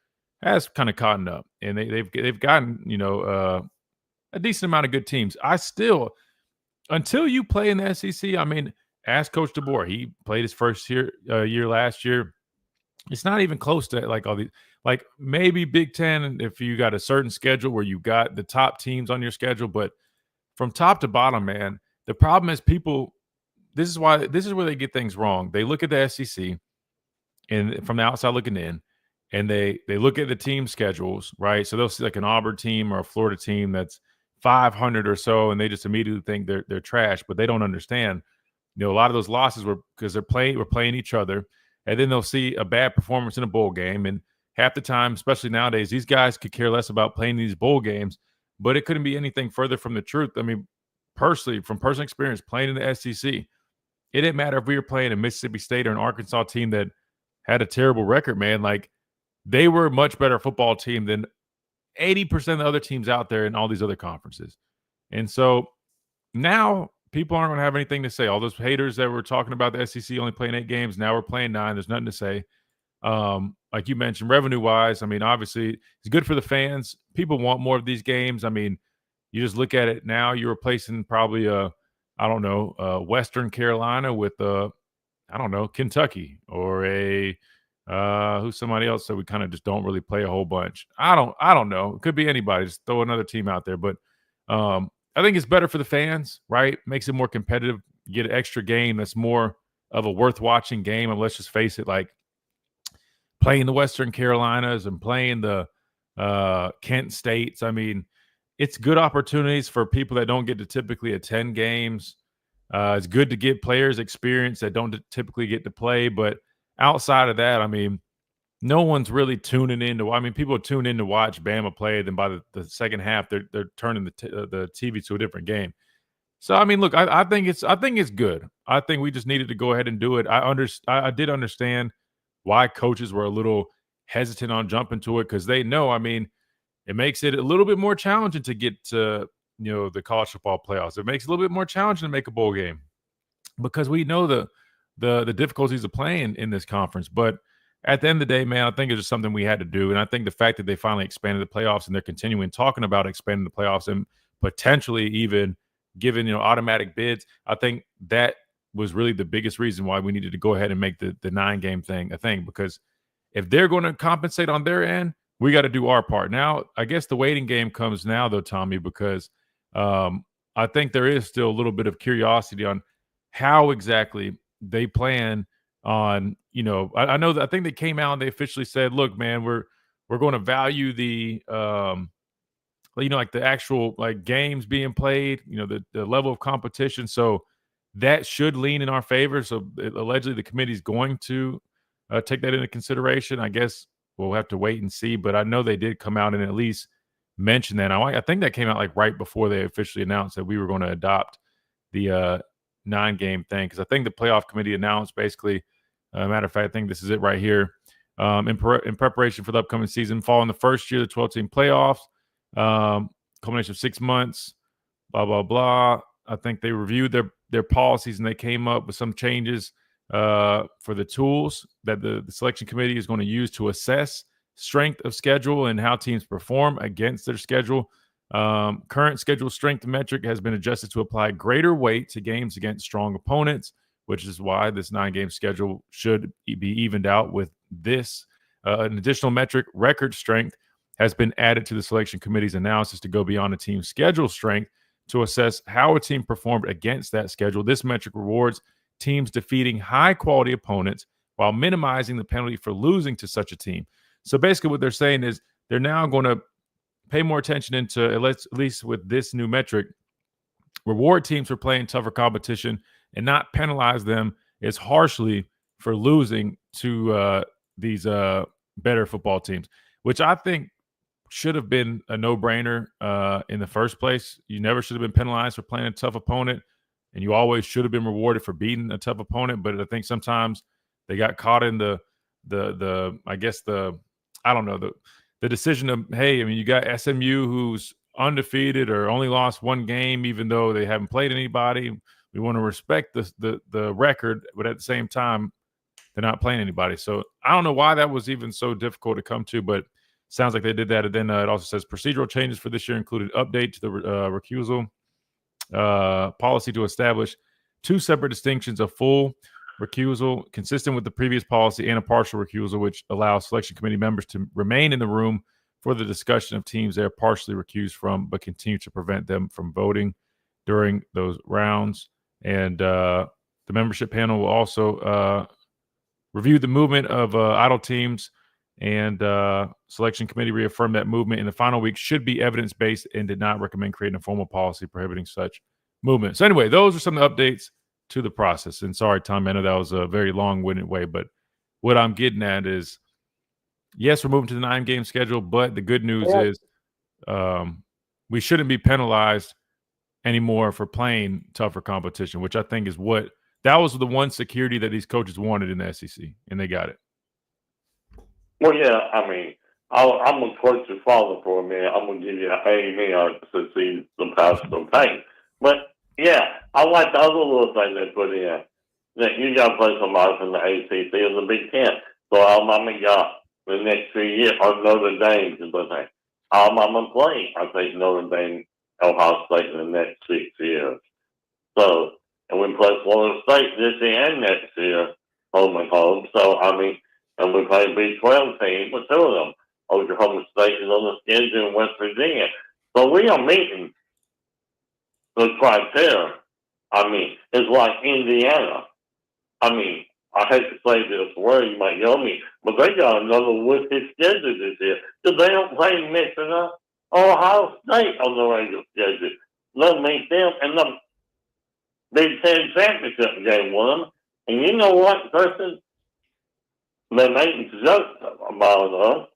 has kind of caught up, and they've gotten a decent amount of good teams. I still, until you play in the SEC, I mean, ask Coach DeBoer. He played his first year last year. It's not even close to like all these, like maybe Big 10 if you got a certain schedule where you got the top teams on your schedule, but from top to bottom, man, the problem is this is where they get things wrong. They look at the SEC and from the outside looking in, and they look at the team schedules, right? So they'll see like an Auburn team or a Florida team that's 500 or so, and they just immediately think they're trash, but they don't understand. A lot of those losses were because we're playing each other, and then they'll see a bad performance in a bowl game, and half the time, especially nowadays, these guys could care less about playing these bowl games, but it couldn't be anything further from the truth. I mean, personally, from personal experience, playing in the SEC, it didn't matter if we were playing a Mississippi State or an Arkansas team that had a terrible record, man. Like, they were a much better football team than 80% of the other teams out there in all these other conferences. And so now people aren't going to have anything to say. All those haters that were talking about the SEC only playing 8 games, now we're playing 9. There's nothing to say. Like you mentioned, revenue-wise, I mean, obviously, it's good for the fans. People want more of these games. I mean, you just look at it now, you're replacing probably Western Carolina with Kentucky or who's somebody else that we kind of just don't really play a whole bunch. I don't know. It could be anybody. Just throw another team out there. But I think it's better for the fans, right? Makes it more competitive. You get an extra game that's more of a worth watching game. And let's just face it, like playing the Western Carolinas and playing the Kent States. I mean, it's good opportunities for people that don't get to typically attend games. It's good to get players experience that don't typically get to play. But outside of that, I mean, no one's really tuning in to. I mean, people tune in to watch Bama play. Then by the second half, they're turning the TV to a different game. So I mean, look, I think it's good. I think we just needed to go ahead and do it. I did understand why coaches were a little hesitant on jumping to it because they know. I mean, it makes it a little bit more challenging to get to the college football playoffs. It makes it a little bit more challenging to make a bowl game because we know the difficulties of playing in this conference. But at the end of the day, man, I think it's just something we had to do. And I think the fact that they finally expanded the playoffs and they're continuing talking about expanding the playoffs and potentially even giving automatic bids, I think that was really the biggest reason why we needed to go ahead and make the 9-game thing a thing. Because if they're going to compensate on their end, we got to do our part. Now, I guess the waiting game comes now, though, Tommy, because I think there is still a little bit of curiosity on how exactly they plan on, I know that I think they came out and they officially said, look, man, we're going to value the, like the actual like games being played, the level of competition. So that should lean in our favor. So allegedly the committee's going to take that into consideration. I guess we'll have to wait and see, but I know they did come out and at least mention that. I think that came out like right before they officially announced that we were going to adopt the 9-game thing. Because I think the playoff committee announced basically, matter of fact, I think this is it right here, in preparation for the upcoming season, following the first year of the 12-team playoffs, culmination of 6 months, blah, blah, blah. I think they reviewed their policies and they came up with some changes for the tools that the selection committee is going to use to assess strength of schedule and how teams perform against their schedule. Current schedule strength metric has been adjusted to apply greater weight to games against strong opponents, which is why this 9-game schedule should be evened out with this. An additional metric, record strength, has been added to the selection committee's analysis to go beyond a team's schedule strength to assess how a team performed against that schedule. This metric rewards teams defeating high-quality opponents while minimizing the penalty for losing to such a team. So basically what they're saying is they're now going to pay more attention into, at least with this new metric, reward teams for playing tougher competition and not penalize them as harshly for losing to these better football teams, which I think should have been a no-brainer in the first place. You never should have been penalized for playing a tough opponent, and you always should have been rewarded for beating a tough opponent. But I think sometimes they got caught in the decision of, hey, I mean, you got SMU who's undefeated or only lost one game, even though they haven't played anybody. We want to respect the record, but at the same time, they're not playing anybody. So I don't know why that was even so difficult to come to, but sounds like they did that. And then it also says procedural changes for this year included update to the recusal policy to establish 2 separate distinctions: of full recusal consistent with the previous policy and a partial recusal, which allows selection committee members to remain in the room for the discussion of teams they are partially recused from, but continue to prevent them from voting during those rounds. And the membership panel will also review the movement of idle teams, and selection committee reaffirmed that movement in the final week should be evidence-based and did not recommend creating a formal policy prohibiting such movement. So anyway, those are some of the updates to the process. And sorry, Tom, I know that was a very long-winded way, but what I'm getting at is, yes, we're moving to the 9-game schedule, but the good news is we shouldn't be penalized anymore for playing tougher competition, which I think is that was the one security that these coaches wanted in the SEC, and they got it. Well, yeah, I mean, I'm going to quote your father for a minute. I'm going to give you an amen to see the past some pain. But, yeah, I like the other little thing they put in, that you got to play somebody from the ACC or the Big Ten. So Alabama got the next 3 years, or Notre Dame, is the thing. Alabama playing, I think, Notre Dame, Ohio State in the next 6 years. So, and we play Florida State this year and next year, home and home. So, I mean, and we play a Big 12 team with 2 of them. Oklahoma State is on the schedule in West Virginia. So we are meeting the criteria. I mean, it's like Indiana. I mean, I hate to say this word, you might yell me, but they got another wicked schedule this year because they don't play Michigan or Ohio State on the regular schedule. They'll meet them in the Big Ten championship game with them. And you know what, Kirsten? They're making jokes about us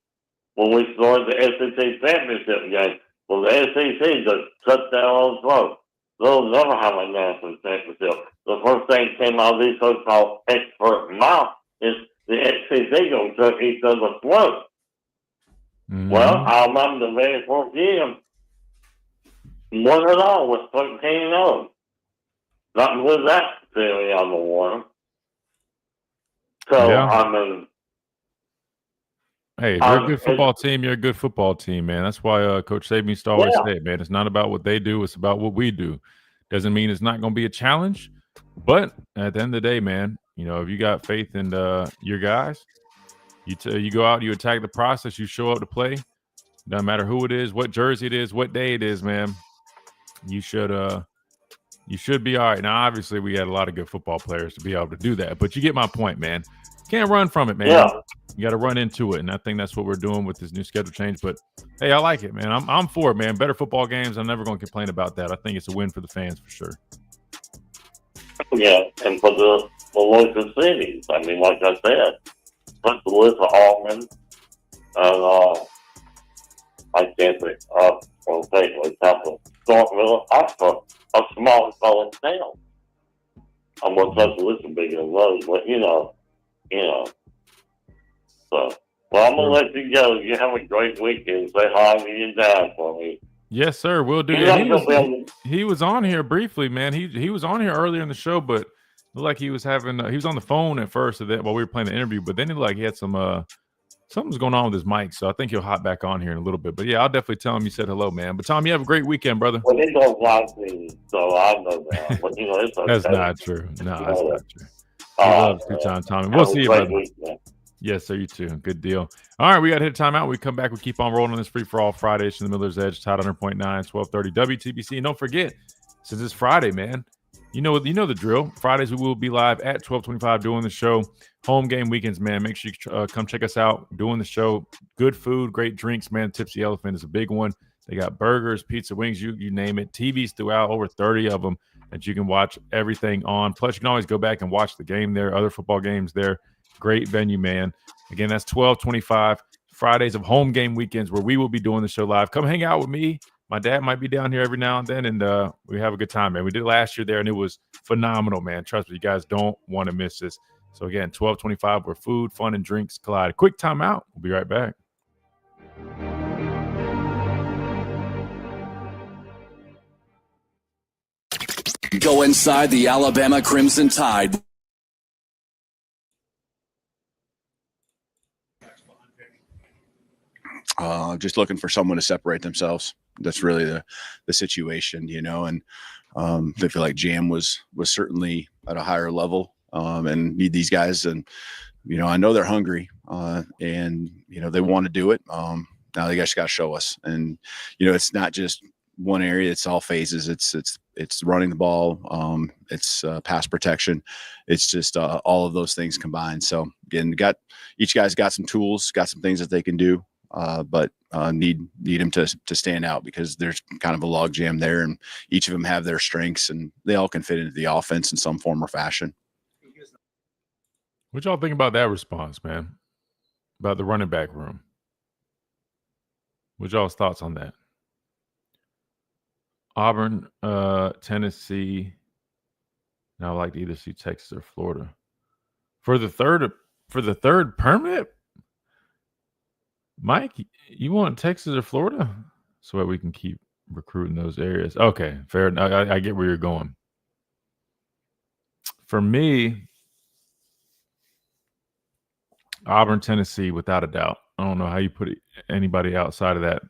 when we started the SEC championship game. Well, the SEC just cut down on throat. They'll never have a national championship. The first thing that came out of these so-called expert mouth is the SEC going to cut each other's throat. Mm-hmm. Well, I remember the very first year, won it all with 13-0. Nothing with that theory on the water. So, yeah. I mean, hey, they're a good football team. You're a good football team, man. That's why Coach Saban used to always say, man, it's not about what they do. It's about what we do. Doesn't mean it's not going to be a challenge. But at the end of the day, man, you know, if you got faith in your guys, you go out, you attack the process, you show up to play. No matter who it is, what jersey it is, what day it is, man, you should be all right. Now, obviously, we had a lot of good football players to be able to do that. But you get my point, man. Can't run from it, man. Yeah. You got to run into it, and I think that's what we're doing with this new schedule change. But hey, I like it, man. I'm for it, man. Better football games. I'm never going to complain about that. I think it's a win for the fans for sure. Yeah, and for the local cities. I mean, like I said, put the list of Almond and I can't think for example, Starkville, Oxford, a small college town. I'm going to touch a little bigger than those, but you know. So, well, I'm going to let you go. You have a great weekend. Say hi to your dad for me. Yes, sir. We'll do. He was on here briefly, man. He was on here earlier in the show, but it looked like he was having he was on the phone at first while we were playing the interview, but then he had some something's going on with his mic, so I think he'll hop back on here in a little bit. But yeah, I'll definitely tell him you said hello, man. But Tom, you have a great weekend, brother. Well, he don't like me, so I know that. But it's okay. That's not true. No, that's not true. He loves two-time Tommy. We'll see you, brother. Yes, sir, you too. Good deal. All right, we got to hit time out. We come back. We keep on rolling on this free-for-all Fridays from the Miller's Edge, Tide 100.9, 1230 WTBC. And don't forget, since it's Friday, man, you know the drill. Fridays, we will be live at 12:25 doing the show. Home game weekends, man. Make sure you come check us out doing the show. Good food, great drinks, man. Tipsy Elephant is a big one. They got burgers, pizza, wings, you name it. TVs throughout, over 30 of them that you can watch everything on. Plus, you can always go back and watch the game there, other football games there. Great venue, man. Again, that's 1225 Fridays of home game weekends where we will be doing the show live. Come hang out with me. My dad might be down here every now and then, and we have a good time, man. We did it last year there, and it was phenomenal, man. Trust me, you guys don't want to miss this. So, again, 1225 where food, fun, and drinks collide. Quick timeout. We'll be right back. Go inside the Alabama Crimson Tide. Just looking for someone to separate themselves. That's really the situation, you know, and they feel like Jam was certainly at a higher level and need these guys. And, you know, I know they're hungry and, you know, they want to do it. Now they just got to show us. And, you know, it's not just one area, it's all phases. It's running the ball. It's pass protection. It's just all of those things combined. So again, each guy's got some tools, got some things that they can do. But need him to stand out because there's kind of a log jam there, and each of them have their strengths, and they all can fit into the offense in some form or fashion. What y'all think about that response, man? About the running back room? What y'all's thoughts on that? Auburn, Tennessee. Now I like to either see Texas or Florida for the third permanent. Mike, you want Texas or Florida so that we can keep recruiting those areas? Okay, fair. I get where you're going. For me, Auburn, Tennessee, without a doubt. I don't know how you put anybody outside of that.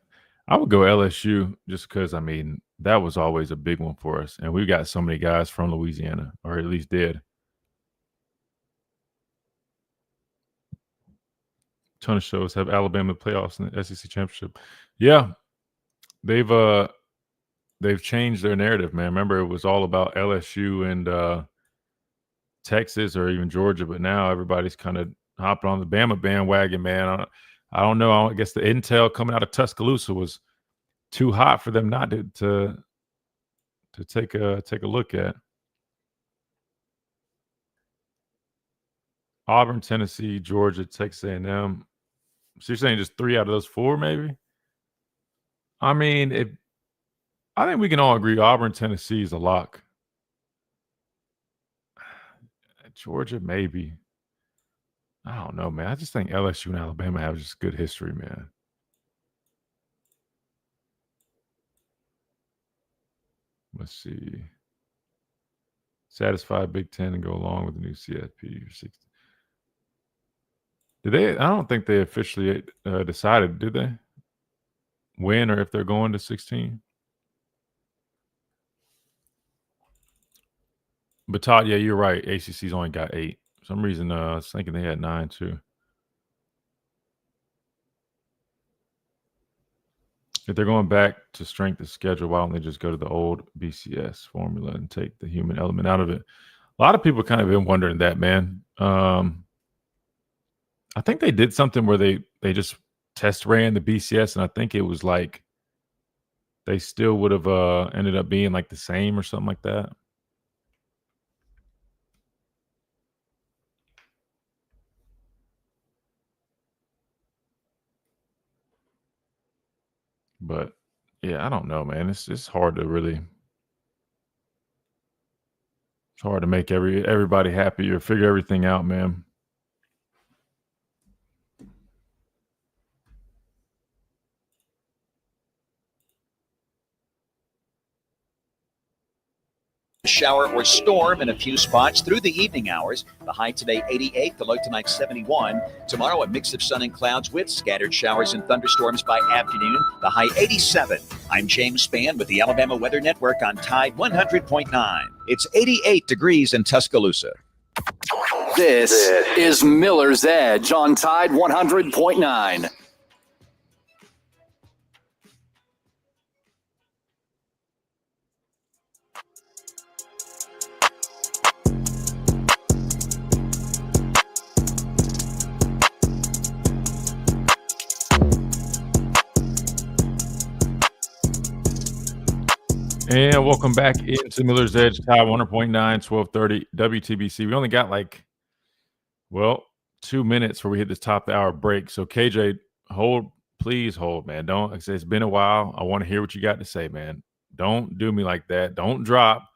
I would go LSU just because, I mean, that was always a big one for us. And we've got so many guys from Louisiana, or at least did. Ton of shows have Alabama playoffs in the SEC championship. Yeah, they've changed their narrative, man. Remember, it was all about LSU and Texas or even Georgia, but now everybody's kind of hopping on the Bama bandwagon, man. I don't know. I guess the intel coming out of Tuscaloosa was too hot for them not to take a look at. Auburn, Tennessee, Georgia, Texas A&M. So you're saying just 3 out of those 4, maybe? I mean, I think we can all agree Auburn, Tennessee is a lock. Georgia, maybe. I don't know, man. I just think LSU and Alabama have just good history, man. Let's see. Satisfy Big Ten and go along with the new CFP. Did they? I don't think they officially decided, did they? When or if they're going to 16? But Todd, yeah, you're right. ACC's only got 8. For some reason, I was thinking they had 9 too. If they're going back to strength of schedule, why don't they just go to the old BCS formula and take the human element out of it? A lot of people kind of been wondering that, man. I think they did something where they just test ran the BCS, and I think it was like they still would have ended up being like the same or something like that. But yeah, I don't know, man. It's hard to really. It's hard to make everybody happy or figure everything out, man. Shower or storm in a few spots through the evening hours. The high today 88, the low tonight 71. Tomorrow a mix of sun and clouds with scattered showers and thunderstorms by afternoon. The high 87. I'm James Spann with the Alabama Weather Network on Tide 100.9. It's 88 degrees in Tuscaloosa. This is Miller's Edge on Tide 100.9. And welcome back into Miller's Edge, Tide 100.9, 1230 WTBC. We only got 2 minutes before we hit this top of the hour break. So KJ, please hold, man. It's been a while. I want to hear what you got to say, man. Don't do me like that. Don't drop.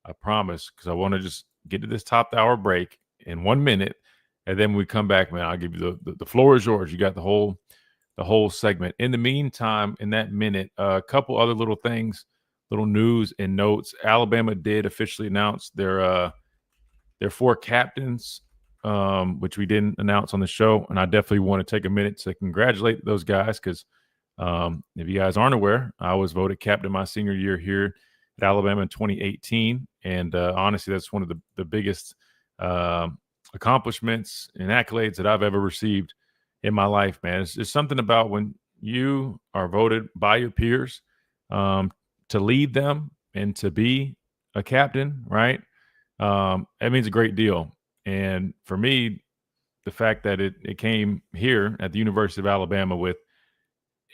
I promise, because I want to just get to this top of the hour break in 1 minute. And then when we come back, man, I'll give you the floor is yours. You got the whole segment. In the meantime, in that minute, a couple other little things, little news and notes. Alabama did officially announce their 4 captains, which we didn't announce on the show. And I definitely want to take a minute to congratulate those guys because if you guys aren't aware, I was voted captain my senior year here at Alabama in 2018. And honestly, that's one of the biggest accomplishments and accolades that I've ever received in my life, man. It's something about when you are voted by your peers to lead them and to be a captain, right? It means a great deal. And for me, the fact that it came here at the University of Alabama with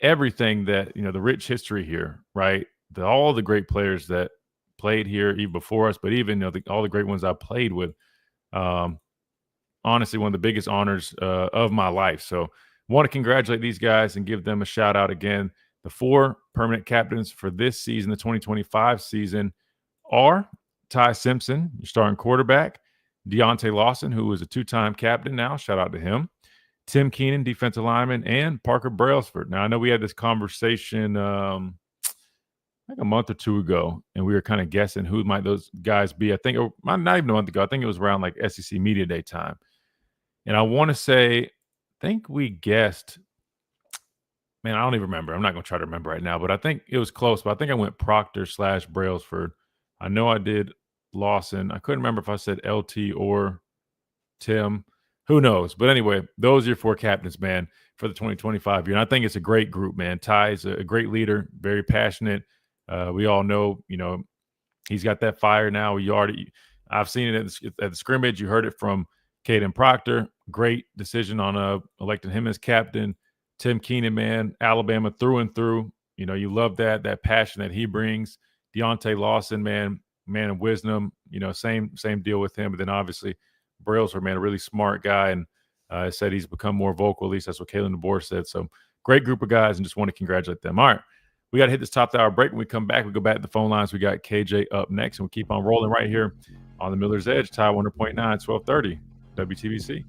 everything that, the rich history here, right? All the great players that played here even before us, but even all the great ones I played with. Honestly, one of the biggest honors of my life. So want to congratulate these guys and give them a shout out again. The 4 permanent captains for this season, the 2025 season, are Ty Simpson, your starting quarterback, Deontay Lawson, who is a 2-time captain now. Shout out to him. Tim Keenan, defensive lineman, and Parker Brailsford. Now, I know we had this conversation like a month or 2 ago, and we were kind of guessing who might those guys be. I think, not even a month ago, I think it was around like SEC Media Day time. And I want to say, I think we guessed, man, I don't even remember. I'm not going to try to remember right now, but I think it was close. But I think I went Proctor/Brailsford. I know I did Lawson. I couldn't remember if I said LT or Tim. Who knows? But anyway, those are your 4 captains, man, for the 2025 year. And I think it's a great group, man. Ty is a great leader, very passionate. We all know, he's got that fire now. I've seen it at the scrimmage. You heard it from Caden Proctor. Great decision on electing him as captain. Tim Keenan, man, Alabama through and through. You love that passion that he brings. Deontay Lawson, man of wisdom. Same deal with him. But then obviously Brailsford, man, a really smart guy, and said he's become more vocal. At least that's what Kalen DeBoer said. So great group of guys, and just want to congratulate them. All right, we got to hit this top of the hour break. When we come back, we go back to the phone lines. We got KJ up next, and we keep on rolling right here on the Miller's Edge, Tide 100.9, 1230 WTBC.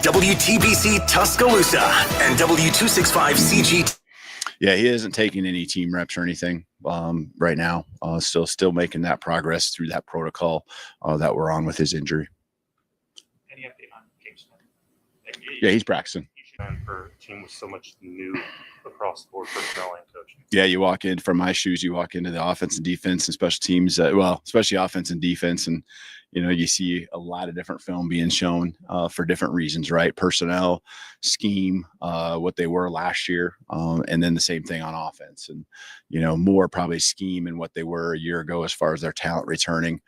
WTBC Tuscaloosa and W265CG. Yeah, he isn't taking any team reps or anything right now. Still making that progress through that protocol that we're on with his injury. Any update on Kingston? Yeah, he's practicing. For a team with so much new across the board personnel and coaching. Yeah, you walk in from my shoes, you walk into the offense and defense and special teams, especially offense and defense. And, you see a lot of different film being shown for different reasons, right? Personnel, scheme, what they were last year. And then the same thing on offense and, more probably scheme and what they were a year ago as far as their talent returning.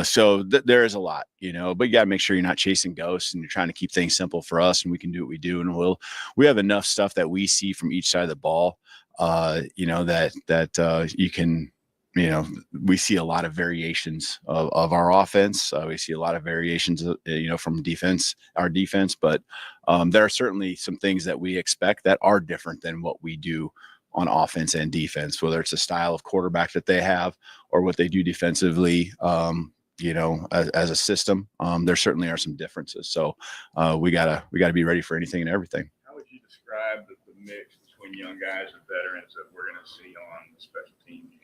So there is a lot, but you got to make sure you're not chasing ghosts and you're trying to keep things simple for us, and we can do what we do. And we have enough stuff that we see from each side of the ball, that you can, we see a lot of variations of our offense. We see a lot of variations, from our defense, but there are certainly some things that we expect that are different than what we do on offense and defense, whether it's a style of quarterback that they have or what they do defensively, as a system. There certainly are some differences. So we gotta be ready for anything and everything. How would you describe the mix between young guys and veterans that we're going to see on the special team units?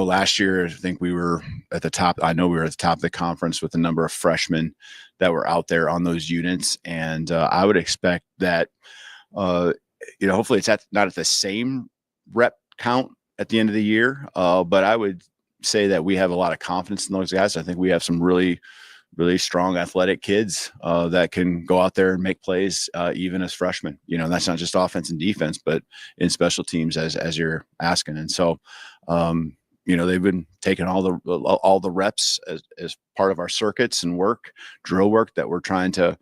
Last year, I think we were at the top. I know we were at the top of the conference with a number of freshmen that were out there on those units. And I would expect that, hopefully it's not at the same rep count at the end of the year. But I would say that we have a lot of confidence in those guys. I think we have some really, really strong athletic kids that can go out there and make plays even as freshmen. That's not just offense and defense, but in special teams as you're asking. And so, they've been taking all the reps as part of our circuits and drill work that we're trying to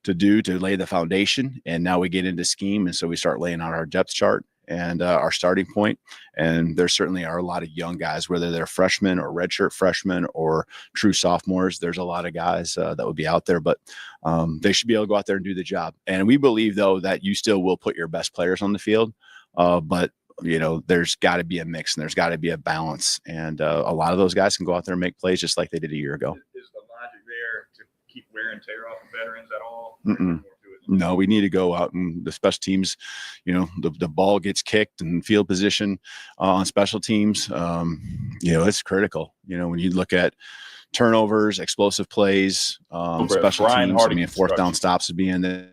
do to lay the foundation. And now we get into scheme. And so we start laying out our depth chart and our starting point. And there certainly are a lot of young guys, whether they're freshmen or redshirt freshmen or true sophomores. There's a lot of guys that would be out there, but they should be able to go out there and do the job. And we believe, though, that you still will put your best players on the field. But there's got to be a mix and there's got to be a balance. And a lot of those guys can go out there and make plays just like they did a year ago. Is the logic there to keep wear and tear off the veterans at all? No, we need to go out and the special teams, the ball gets kicked and field position on special teams. It's critical. When you look at turnovers, explosive plays, special teams, fourth down stops would be in there.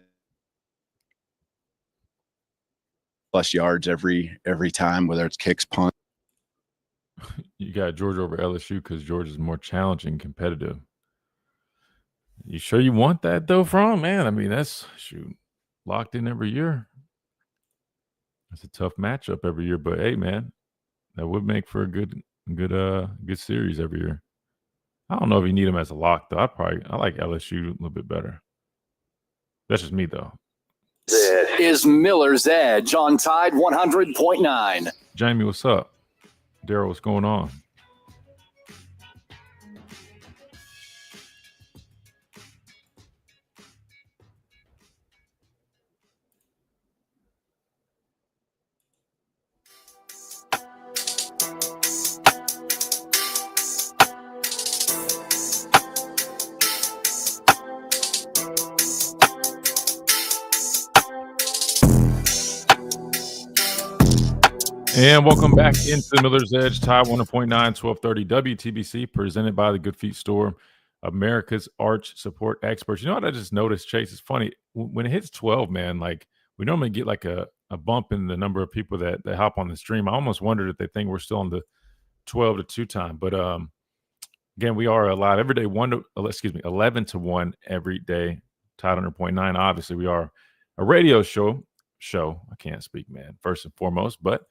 Plus yards every time, whether it's kicks, punt. You got Georgia over LSU because Georgia's more challenging, competitive. You sure you want that though, from man? I mean, that's locked in every year. It's a tough matchup every year, but hey, man, that would make for a good series every year. I don't know if you need them as a lock though. I like LSU a little bit better. That's just me though. This is Miller's Edge on Tide 100.9. Jamie, what's up? Daryl, what's going on? And welcome back into the Miller's Edge, Tide 100.9, 1230 WTBC, presented by the Good Feet Store, America's arch support experts. You know what I just noticed, Chase? It's funny. When it hits 12, man, like we normally get like a bump in the number of people that hop on the stream. I almost wondered if they think we're still on the 12 to 2 time. But again, we are live every day, 11 to 1 every day, Tide 100.9. Obviously, we are a radio show. I can't speak, man, first and foremost, but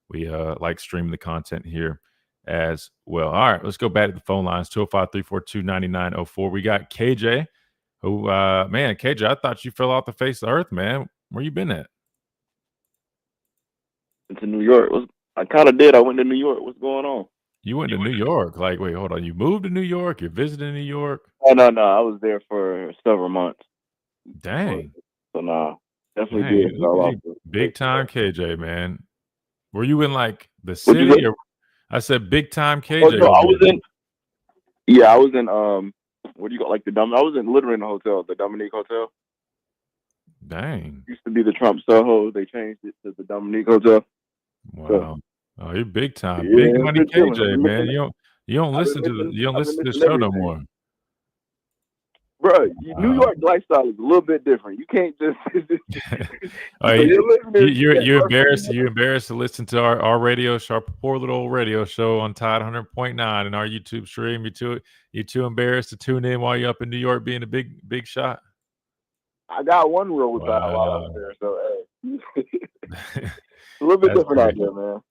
we like streaming the content here as well. All right, let's go back to the phone lines, 205-342-9904. We got KJ, who, man, KJ, I thought you fell off the face of the earth, man. Where you been at? To New York. I kind of did. I went to New York. What's going on? You went to New York? Like, wait, hold on. You moved to New York? You're visiting New York? Oh, no. I was there for several months. Dang. So, no, definitely did. Big time KJ, man. Were you in like the city? Or I said big time KJ. Oh, no, I was in what do you call like I was literally in the hotel, the Dominique Hotel. Dang. Used to be the Trump Soho. They changed it to the Dominique Hotel. Wow. So, oh, you're big time. Yeah, big money good KJ, feeling. man. You don't listen to the show no more. Bro, New York lifestyle is a little bit different. You can't just. You're embarrassed. You're embarrassed to listen to our radio show, our poor little old radio show on Tide 100.9 and our YouTube stream. You're too embarrassed to tune in while you're up in New York being a big shot. I got one rule with that while I was there, so hey. A little bit different out there, man.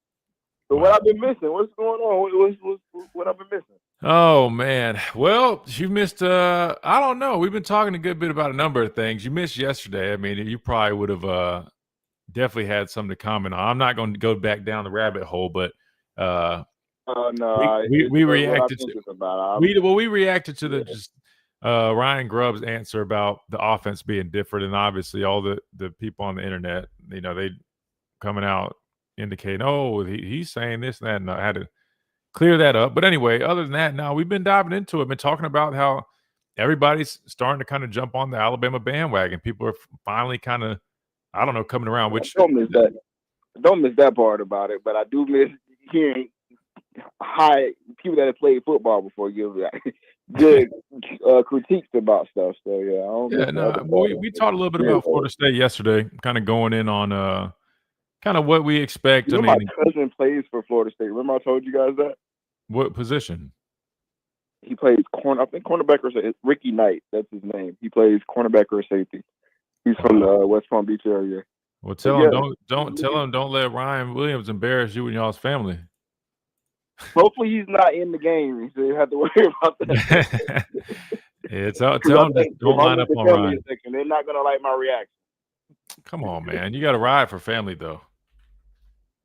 So what I've been missing? What's going on? What I've been missing? Oh man, well, you missed. I don't know. We've been talking a good bit about a number of things. You missed yesterday. I mean, you probably would have definitely had something to comment on. I'm not going to go back down the rabbit hole, but no, we reacted. We reacted to the Ryan Grubb's answer about the offense being different, and obviously all the people on the internet, they coming out indicating, oh, he's saying this and that, and I had to clear that up. But anyway, other than that, now we've been diving into it, been talking about how everybody's starting to kind of jump on the Alabama bandwagon. People are finally kind of, I don't know, coming around. Which don't miss that part about it, but I do miss hearing people that have played football before give good critiques about stuff. So we talked a little bit about Florida State yesterday, kind of going in on kind of what we expect. My cousin plays for Florida State. Remember I told you guys that? What position? He plays I think cornerback or safety. Ricky Knight, that's his name. He plays cornerback or safety. He's from the West Palm Beach area. Well, tell him don't let Ryan Williams embarrass you and y'all's family. Hopefully he's not in the game, so you have to worry about that. Yeah, tell him just don't line up on Ryan. They're not gonna like my reaction. Come on, man. You got to ride for family, though.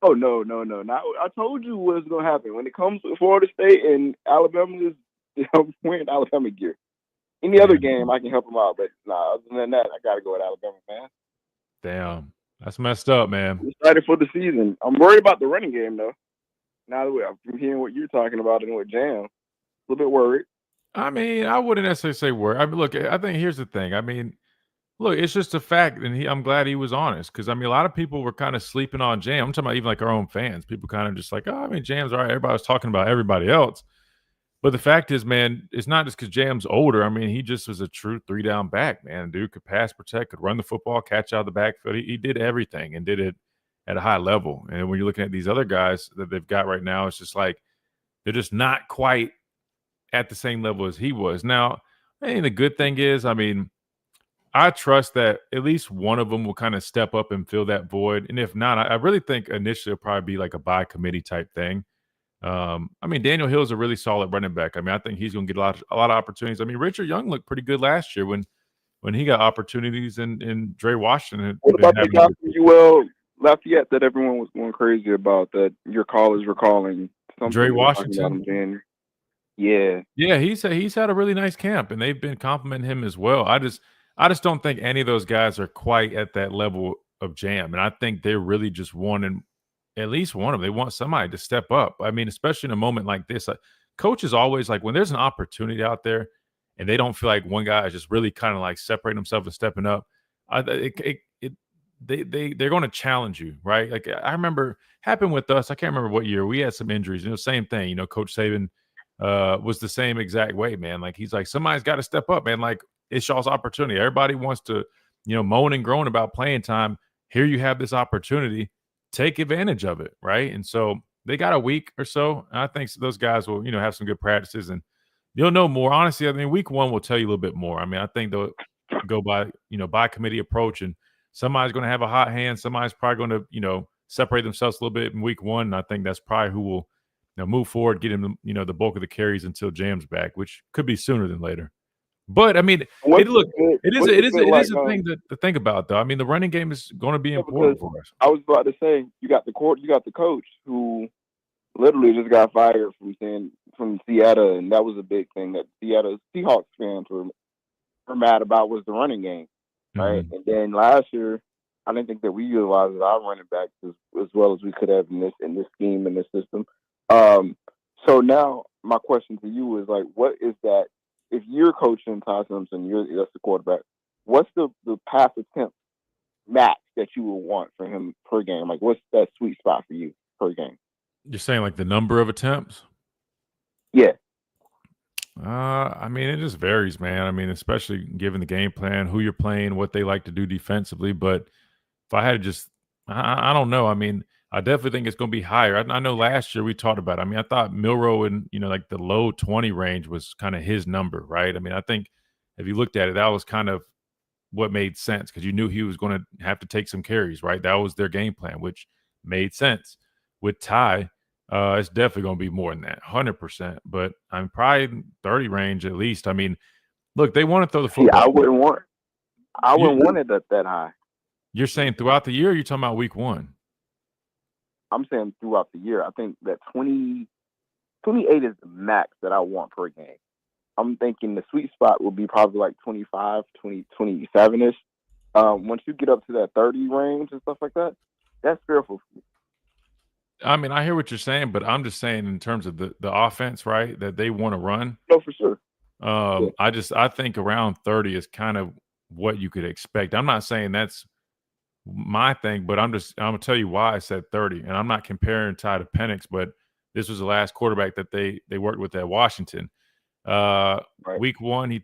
Oh no. Not, I told you what's gonna happen when it comes to Florida State and Alabama. I'm wearing Alabama gear. Any other game, I can help them out, but nah. Other than that, I gotta go with Alabama, man. Damn, that's messed up, man. I'm excited for the season. I'm worried about the running game, though. Now that I'm hearing what you're talking about and with Jam, a little bit worried. I mean, I wouldn't necessarily say worried. I mean, look, I think here's the thing. I mean, look, it's just a fact, and I'm glad he was honest because I mean, a lot of people were kind of sleeping on Jam. I'm talking about even like our own fans. People kind of just like, oh, I mean, Jam's all right. Everybody was talking about everybody else. But the fact is, man, it's not just because Jam's older. I mean, he just was a true 3-down back, man. Dude could pass, protect, could run the football, catch out of the backfield. He did everything and did it at a high level. And when you're looking at these other guys that they've got right now, it's just like they're just not quite at the same level as he was. Now, I think the good thing is, I mean, I trust that at least one of them will kind of step up and fill that void. And if not, I really think initially it'll probably be like a by committee type thing. I mean, Daniel Hill's a really solid running back. I mean, I think he's going to get a lot of opportunities. I mean, Richard Young looked pretty good last year when he got opportunities, and Dre Washington. What about the guy from UL Lafayette that everyone was going crazy about that your call is recalling? Dre Washington. Yeah, he's had a really nice camp, and they've been complimenting him as well. I just don't think any of those guys are quite at that level of Jam, and I think they're really just wanting at least one of them. They want somebody to step up. I mean, especially in a moment like this, coaches always like when there's an opportunity out there and they don't feel like one guy is just really kind of like separating himself and stepping up. They're going to challenge you, right? Like I remember happened with us. I can't remember what year we had some injuries. Same thing. You know, Coach Saban was the same exact way, man. Like he's like somebody's got to step up, man. Like it's y'all's opportunity. Everybody wants to, moan and groan about playing time. Here you have this opportunity. Take advantage of it, right? And so they got a week or so. And I think those guys will, have some good practices, and you'll know more. Honestly, I mean, week 1 will tell you a little bit more. I mean, I think they'll go by, by committee approach, and somebody's going to have a hot hand. Somebody's probably going to, separate themselves a little bit in week 1. And I think that's probably who will, move forward, get him, the bulk of the carries until Jam's back, which could be sooner than later. But I mean, it is a thing to think about, though. I mean, the running game is going to be important for us. I was about to say, you got the coach who literally just got fired from Seattle, and that was a big thing that Seattle Seahawks fans were mad about was the running game, right? Mm-hmm. And then last year, I didn't think that we utilized our running backs as well as we could have in this scheme, in this system. So now my question to you is like, what is that? If you're coaching Ty Simpson, that's the quarterback. What's the pass attempt max that you would want for him per game? Like, what's that sweet spot for you per game? You're saying like the number of attempts? Yeah. I mean, it just varies, man. I mean, especially given the game plan, who you're playing, what they like to do defensively. But if I had to just, I don't know. I mean, I definitely think it's going to be higher. I know last year we talked about it. I mean, I thought Milroe in, like the low 20 range was kind of his number, right? I mean, I think if you looked at it, that was kind of what made sense because you knew he was going to have to take some carries, right? That was their game plan, which made sense. With Ty, it's definitely going to be more than that, 100%. But I'm probably 30 range at least. I mean, look, they want to throw the football. Yeah, I wouldn't want it that high. You're saying throughout the year, or you're talking about week 1? I'm saying throughout the year. I think that 28 is the max that I want per game. I'm thinking the sweet spot will be probably like 25, 20, 27-ish. Once you get up to that 30 range and stuff like that, that's fearful for me. I mean, I hear what you're saying, but I'm just saying in terms of the offense, right, that they want to run. No, for sure. I think around 30 is kind of what you could expect. I'm not saying that's my thing, but I'm gonna tell you why I said 30, and I'm not comparing Ty to Penix, but this was the last quarterback that they worked with at Washington. Right. Week 1, he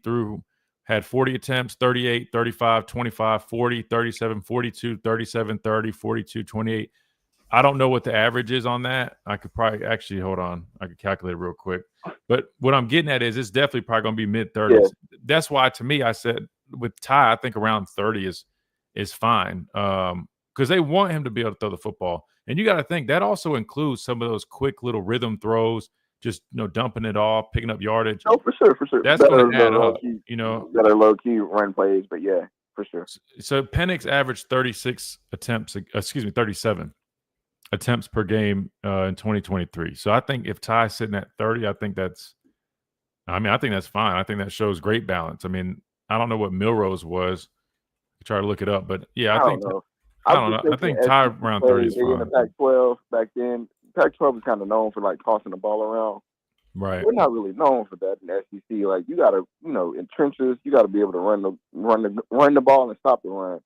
had 40 attempts, 38, 35, 25, 40, 37, 42, 37, 30, 42, 28. I don't know what the average is on that. I could probably actually hold on. I could calculate it real quick. But what I'm getting at is it's definitely probably going to be mid-30s. Yeah. That's why, to me, I said with Ty, I think around 30 is fine. Because because they want him to be able to throw the football. And you got to think that also includes some of those quick little rhythm throws, just dumping it off, picking up yardage. Oh, for sure. That's going to add up, That are low key run plays, but yeah, for sure. So Penix averaged 37 attempts per game in 2023. So I think if Ty's sitting at 30, I think that's fine. I think that shows great balance. I mean, I don't know what Milrose was. Try to look it up, but yeah, I don't know. I think Ty around 30 is fine. In the Pac-12 back then, Pac-12 is kind of known for like tossing the ball around. Right. We're not really known for that in the SEC. Like you got to, in trenches, you got to be able to run the ball and stop the run.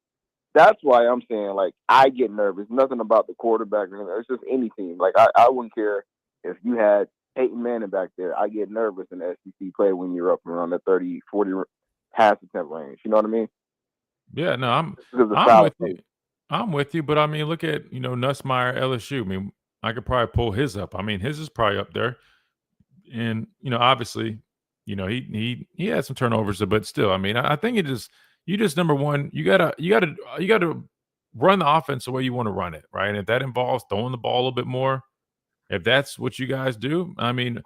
That's why I'm saying, like, I get nervous. Nothing about the quarterback. It's just any team. Like, I wouldn't care if you had Peyton Manning back there. I get nervous in the SEC play when you're up around the 30, 40 pass attempt range. You know what I mean? Yeah, no, I'm with you. I'm with you, but I mean, look at Nussmeier, LSU. I mean, I could probably pull his up. I mean, his is probably up there, and obviously, he had some turnovers, but still, I mean, I think you just number one, you gotta run the offense the way you want to run it, right? And if that involves throwing the ball a little bit more, if that's what you guys do, I mean,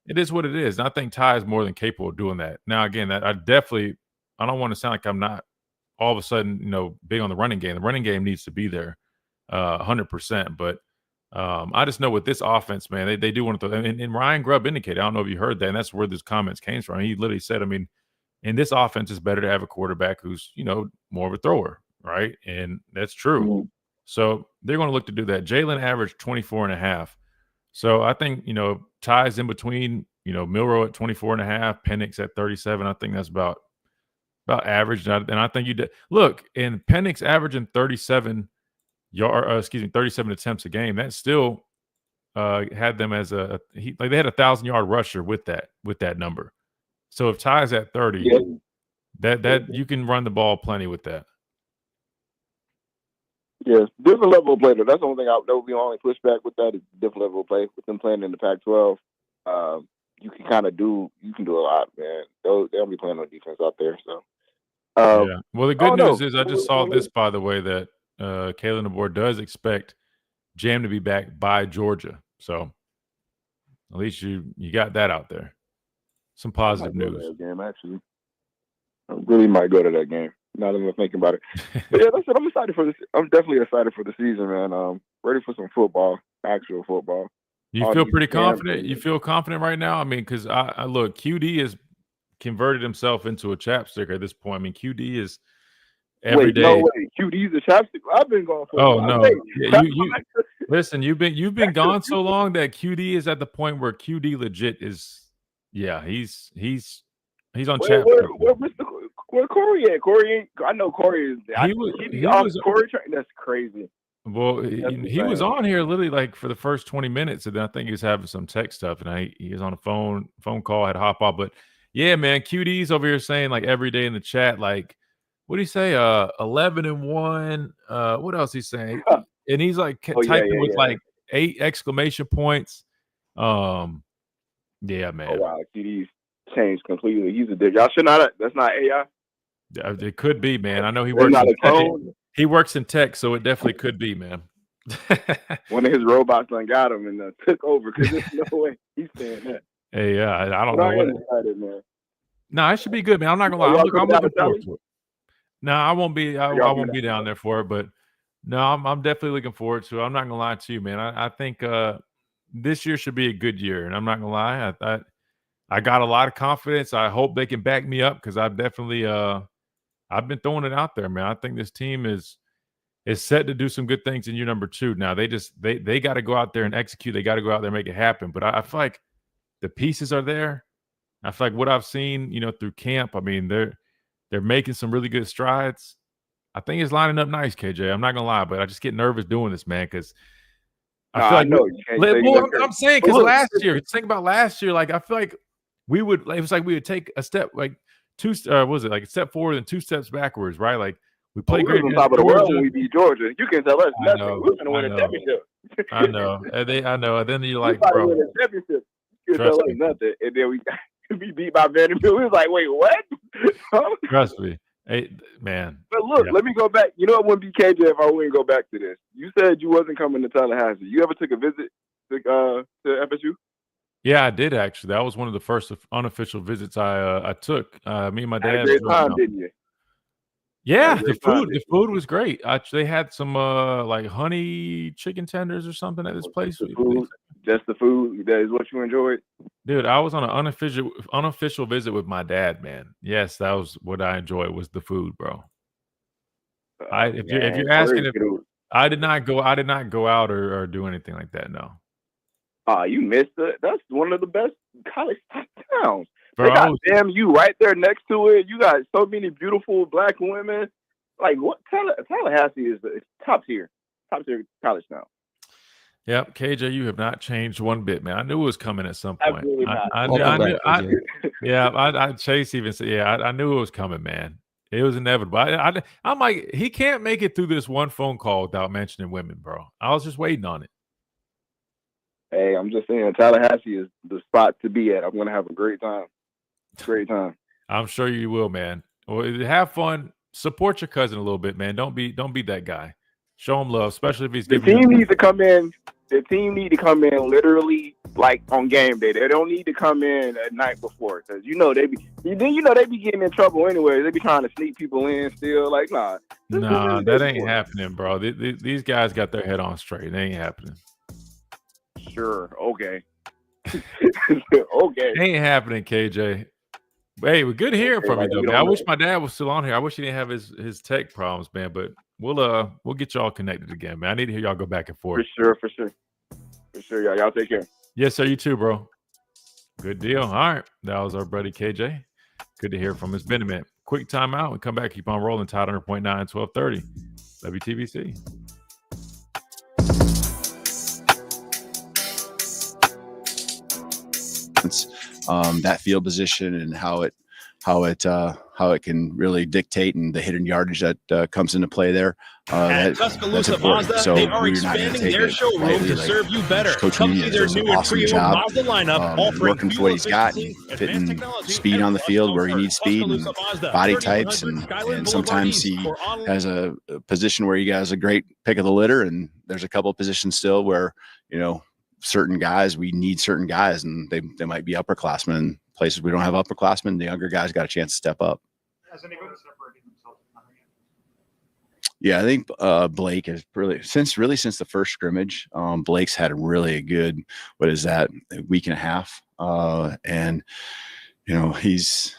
it is what it is. And I think Ty is more than capable of doing that. Now, again, I don't want to sound like I'm not all of a sudden, big on the running game. The running game needs to be there 100%. But I just know with this offense, man, they do want to throw. And Ryan Grubb indicated, I don't know if you heard that, and that's where those comments came from. He literally said, I mean, in this offense, it's better to have a quarterback who's, more of a thrower, right? And that's true. Mm-hmm. So they're going to look to do that. Jalen averaged 24.5. So I think, Ty's in between, Milroe at 24.5, Penix at 37. I think that's about average. And I think you did look, and Penix averaging 37 attempts a game. That still had them as they had 1,000-yard rusher with that number. So if Ty's at 30, that you can run the ball plenty with that. Yes, different level of play. That's the only thing that would be my only pushback with that is different level of play. With them playing in the Pac-12, you can do a lot, man. They'll be playing on defense out there. So, yeah. Well, the good news is I just saw this, by the way, that Kalen DeBoer does expect Jam to be back by Georgia. So at least you got that out there. Some positive news. That game, actually, I really might go to that game. Now that I'm thinking about it, but yeah, that's it. I'm excited for this. I'm definitely excited for the season, man. Ready for some football, actual football. You feel pretty confident? You feel confident right now? I mean, because I look, QD has converted himself into a chapstick at this point. I mean, QD is every day. No way. QD's a chapstick. I've been going for. Oh no! Yeah, you listen. You've been gone so long that QD is at the point where QD legit is. Yeah, he's on chapstick. Where Corey at? Corey ain't. I know Corey is. He was Corey. That's crazy. Well, he was on here literally like for the first 20 minutes, and then I think he was having some tech stuff, and he was on a phone call, had to hop off. But yeah, man, QD's over here saying like every day in the chat, like, what do you say? 11-1. What else he's saying? And he's like typing with like 8 exclamation points. Yeah, man. Oh wow, QD's changed completely. He's a dick. Y'all should not. That's not AI. It could be, man. I know he works in tech. He works in tech, so it definitely could be, man. One of his robots done got him and took over because there's no way he's saying that. Hey, yeah, I don't know what. Excited, man. No, it should be good, man. I'm not gonna lie. I'm looking forward to it. No, I won't be. I won't be down there for it, but no, I'm definitely looking forward to it. I'm not gonna lie to you, man. I think this year should be a good year, and I'm not gonna lie. I got a lot of confidence. I hope they can back me up because I've definitely I've been throwing it out there, man. I think this team is set to do some good things in year number 2. Now they got to go out there and execute. They got to go out there and make it happen. But I feel like the pieces are there. I feel like what I've seen, through camp. I mean, they're making some really good strides. I think it's lining up nice, KJ. I'm not gonna lie, but I just get nervous doing this, man, because I feel like I'm saying because last year, think about last year. Like I feel like it was like we would take a step like a step forward and 2 steps backwards, right? Like we played great on top of the world when we beat Georgia. You can tell us nothing. We're gonna win a championship. I know. I know. And then you're like, bro, win a championship. You can tell us nothing. And then we beat by Vanderbilt. We was like, wait, what? Trust me. Hey, man. But look, let me go back. You know, it wouldn't be KJ if I wouldn't go back to this. You said you wasn't coming to Tallahassee. You ever took a visit to FSU? Yeah, I did actually. That was one of the first unofficial visits I took. Me and my Had a dad. great time, didn't you? Yeah, Had a the great time, food the food was great. They had some like honey chicken tenders or something at this place. The food, just the food. That is what you enjoyed. Dude, I was on an unofficial visit with my dad, man. Yes, that was what I enjoyed was the food, bro. If you're asking if I did not go out or do anything like that, no. You missed it. That's one of the best college towns. Bro, they got FAMU right there next to it. You got so many beautiful black women. Like what? Tallahassee is top tier college town. Yep, KJ, you have not changed one bit, man. I knew it was coming at some point. Absolutely not. I Chase even said, I knew it was coming, man. It was inevitable. I'm like, he can't make it through this one phone call without mentioning women, bro. I was just waiting on it. Hey, I'm just saying, Tallahassee is the spot to be at. I'm gonna have a great time. Great time. I'm sure you will, man. Well, have fun. Support your cousin a little bit, man. Don't be that guy. Show him love, especially if he's the team needs to come in. The team need to come in literally like on game day. They don't need to come in at night before because they be getting in trouble anyway. They be trying to sneak people in still. Like nah, that ain't happening, bro. These guys got their head on straight. It ain't happening. Sure. Okay. Okay. Ain't happening, KJ. Hey, we're good hearing from you though, man. I wish my dad was still on here. I wish he didn't have his tech problems, man. But we'll get y'all connected again, man. I need to hear y'all go back and forth. For sure, y'all take care. Yes, sir. You too, bro. Good deal. All right, that was our buddy KJ. Good to hear from us. Been a minute. Quick timeout. We come back. Keep on rolling. Tide 100.9, 1230. WTBC. That field position and how it can really dictate and the hidden yardage that comes into play there. At Tuscaloosa Mazda, so they are expanding their showroom to serve you better. Come see their new and pre-owned Mazda lineup, offering working for what he's got, and fitting speed on the field where he needs speed and body types, and sometimes he has a position where he has a great pick of the litter, and there's a couple of positions still where certain guys, we need certain guys, and they might be upperclassmen. Places we don't have upperclassmen, the younger guys got a chance to step up. Has anybody separated themselves from yet? Yeah, I think Blake has really since the first scrimmage. Blake's had a really good, a week and a half, and he's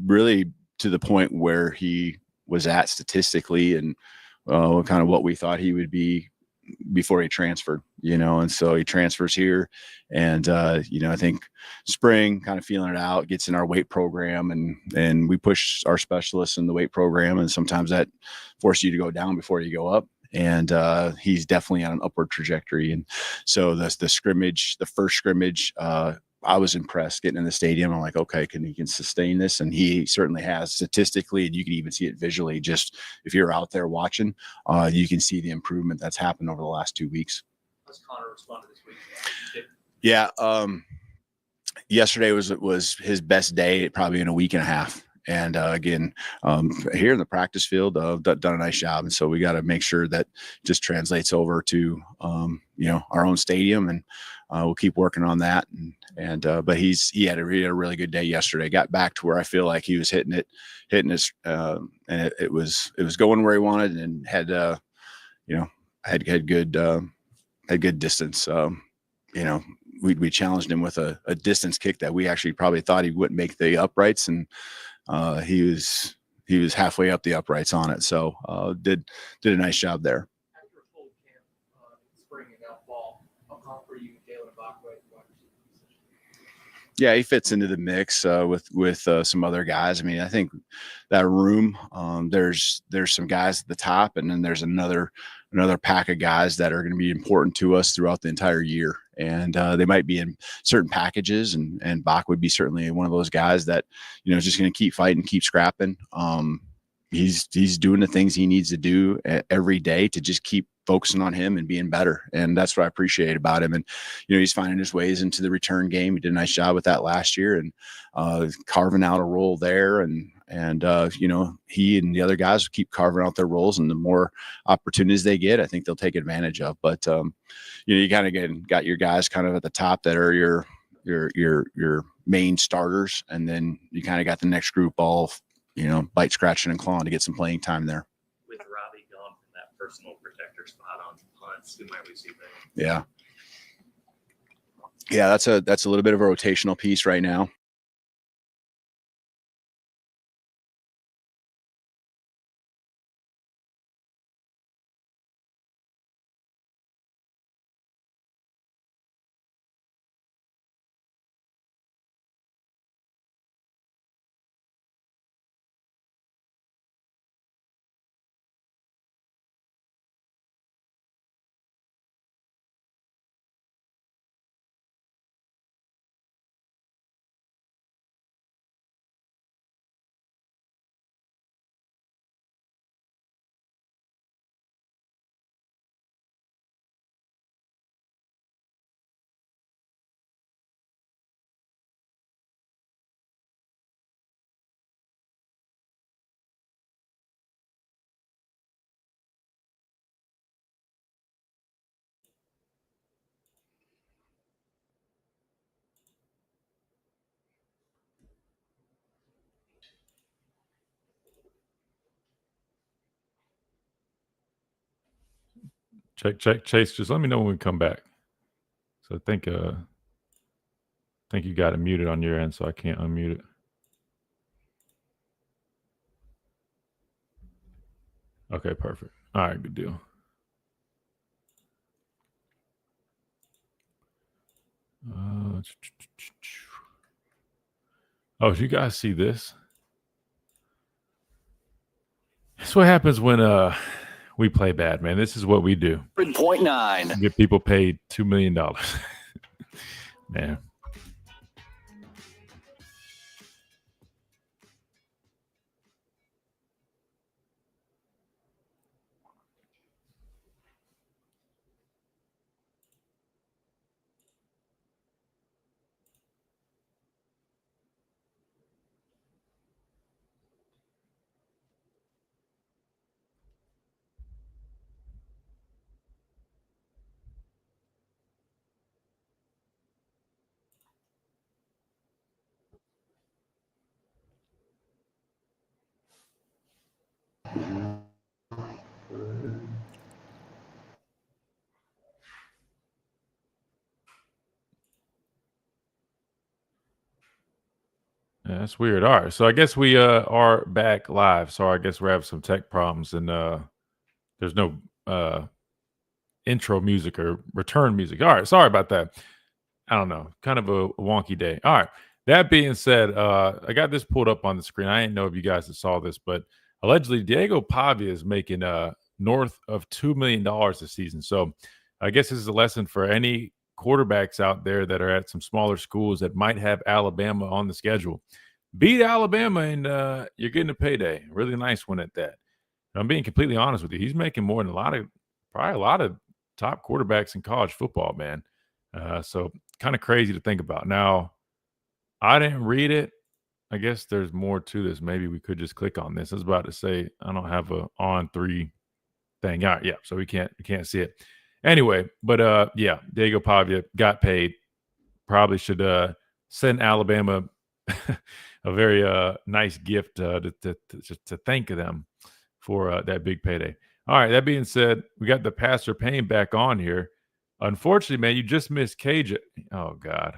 really to the point where he was at statistically, and kind of what we thought he would be before he transferred, and so he transfers here, and I think spring kind of feeling it out, gets in our weight program, and we push our specialists in the weight program, and sometimes that forces you to go down before you go up, and he's definitely on an upward trajectory. And so the first scrimmage, I was impressed getting in the stadium. I'm like, okay, he can sustain this, and he certainly has statistically, and you can even see it visually. Just if you're out there watching, you can see the improvement that's happened over the last 2 weeks. How's Connor responded this week? Yeah, yesterday was his best day probably in a week and a half. And again, here in the practice field, done a nice job, and so we got to make sure that just translates over to our own stadium, and we'll keep working on that. But he had a really good day yesterday. Got back to where I feel like he was hitting his, and it was going where he wanted, and had good distance. We challenged him with a distance kick that we actually probably thought he wouldn't make the uprights, and he was halfway up the uprights on it. So did a nice job there. After a full camp in spring and now fall, how confident are you with Jalen Bachway? Yeah, he fits into the mix with some other guys. I mean, I think that room, there's some guys at the top, and then there's another pack of guys that are going to be important to us throughout the entire year. And they might be in certain packages, and Bach would be certainly one of those guys that, is just going to keep fighting, keep scrapping. He's doing the things he needs to do every day to just keep focusing on him and being better. And that's what I appreciate about him. And, he's finding his ways into the return game. He did a nice job with that last year, and carving out a role there. And And, he and the other guys will keep carving out their roles, and the more opportunities they get, I think they'll take advantage of. But, you kind of got your guys kind of at the top that are your main starters. And then you kind of got the next group all, bite, scratching, and clawing to get some playing time there. With Robbie gone from that personal protector spot on punts, who might we see there? Yeah. Yeah, that's a little bit of a rotational piece right now. Check. Chase, just let me know when we come back. So I think you got it muted on your end, so I can't unmute it. Okay, perfect. All right, good deal. Oh, you guys see this? That's what happens when we play bad, man. This is what we do. 100.9. Get people paid $2 million. Man. Yeah, that's weird. All right, so I guess we are back live. So I guess we're having some tech problems, and there's no intro music or return music. All right, sorry about that. I don't know, kind of a wonky day. All right, that being said, I got this pulled up on the screen. I didn't know if you guys saw this, but allegedly Diego Pavia is making north of $2 million this season. So I guess this is a lesson for any quarterbacks out there that are at some smaller schools that might have Alabama on the schedule. Beat Alabama and you're getting a payday. Really nice one at that. And I'm being completely honest with you. He's making more than probably a lot of top quarterbacks in college football, man. So kind of crazy to think about. Now, I didn't read it. I guess there's more to this. Maybe we could just click on this. I was about to say I don't have a on3 thing. All right, yeah, so we can't see it. Anyway, but yeah, Diego Pavia got paid. Probably should send Alabama a very nice gift to thank them for that big payday. All right, that being said, we got the Pastor Payne back on here. Unfortunately, man, you just missed KJ. Oh God,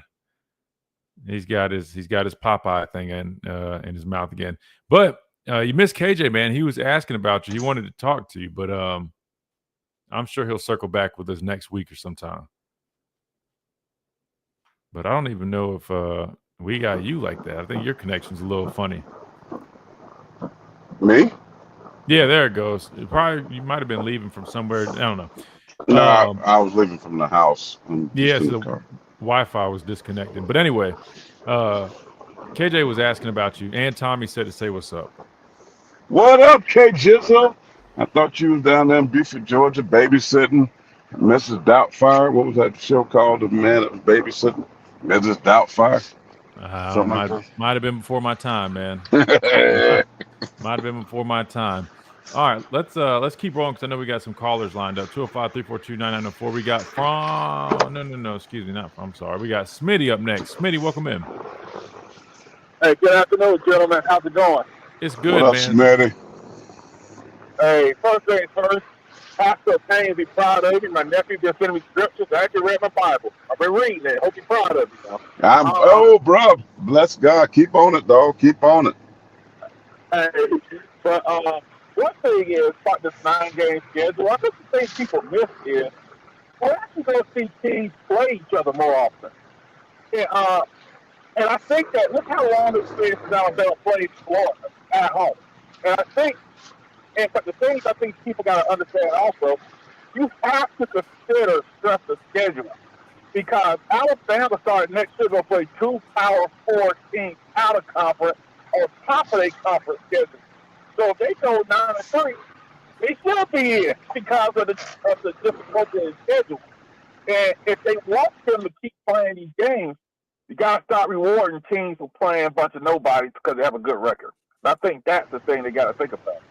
he's got his Popeye thing in his mouth again. But you missed KJ, man. He was asking about you. He wanted to talk to you, but I'm sure he'll circle back with us next week or sometime. But I don't even know if we got you like that. I think your connection's a little funny. Me? Yeah, there it goes. You might have been leaving from somewhere. I don't know. No, I was leaving from the house. Yeah, so the Wi-Fi was disconnected. But anyway, KJ was asking about you, and Tommy said to say what's up. What up, K Jizzle? I thought you was down there in Beaufort, Georgia, babysitting Mrs. Doubtfire. What was that show called? The man that was babysitting Mrs. Doubtfire. Might have been before my time, man. Might have been before my time. All right, let's keep rolling because I know we got some callers lined up. 205-342-9904. We got excuse me, I'm sorry. We got Smitty up next. Smitty, welcome in. Hey, good afternoon, gentlemen. How's it going? It's good, what up, man. Smitty? Hey, first things first, Pastor Payne be proud of you. My nephew just sent me scriptures. I actually read my Bible. I've been reading it. Hope you're proud of you. Bro, bless God. Keep on it, dog. Keep on it. Hey, but one thing is about this 9-game schedule. I think the thing people miss is we're actually going to see teams play each other more often. And I think that look how long it's been since Alabama played Florida at home. And I think, but the things I think people got to understand also, you have to consider stress of schedule because Alabama started next year going to play 2 Power 4 teams out of conference on top of their conference schedule. So if they go 9-3, they should be in because of the difficulty in the schedule. And if they want them to keep playing these games, you got to start rewarding teams for playing a bunch of nobodies because they have a good record. And I think that's the thing they got to think about.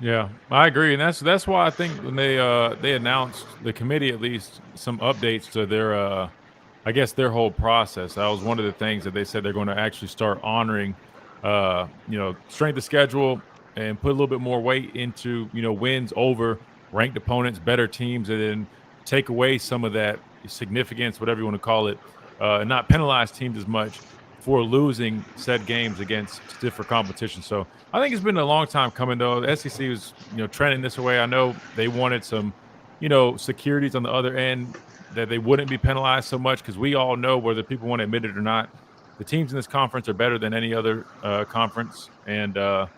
Yeah, I agree, and that's why I think when they announced, the committee at least, some updates to their I guess their whole process. That was one of the things that they said they're going to actually start honoring, strength of schedule and put a little bit more weight into wins over ranked opponents, better teams, and then take away some of that significance, whatever you want to call it, and not penalize teams as much for losing said games against stiffer competition. So I think it's been a long time coming, though. The SEC was, trending this way. I know they wanted some, securities on the other end that they wouldn't be penalized so much because we all know, whether people want to admit it or not, the teams in this conference are better than any other conference. And I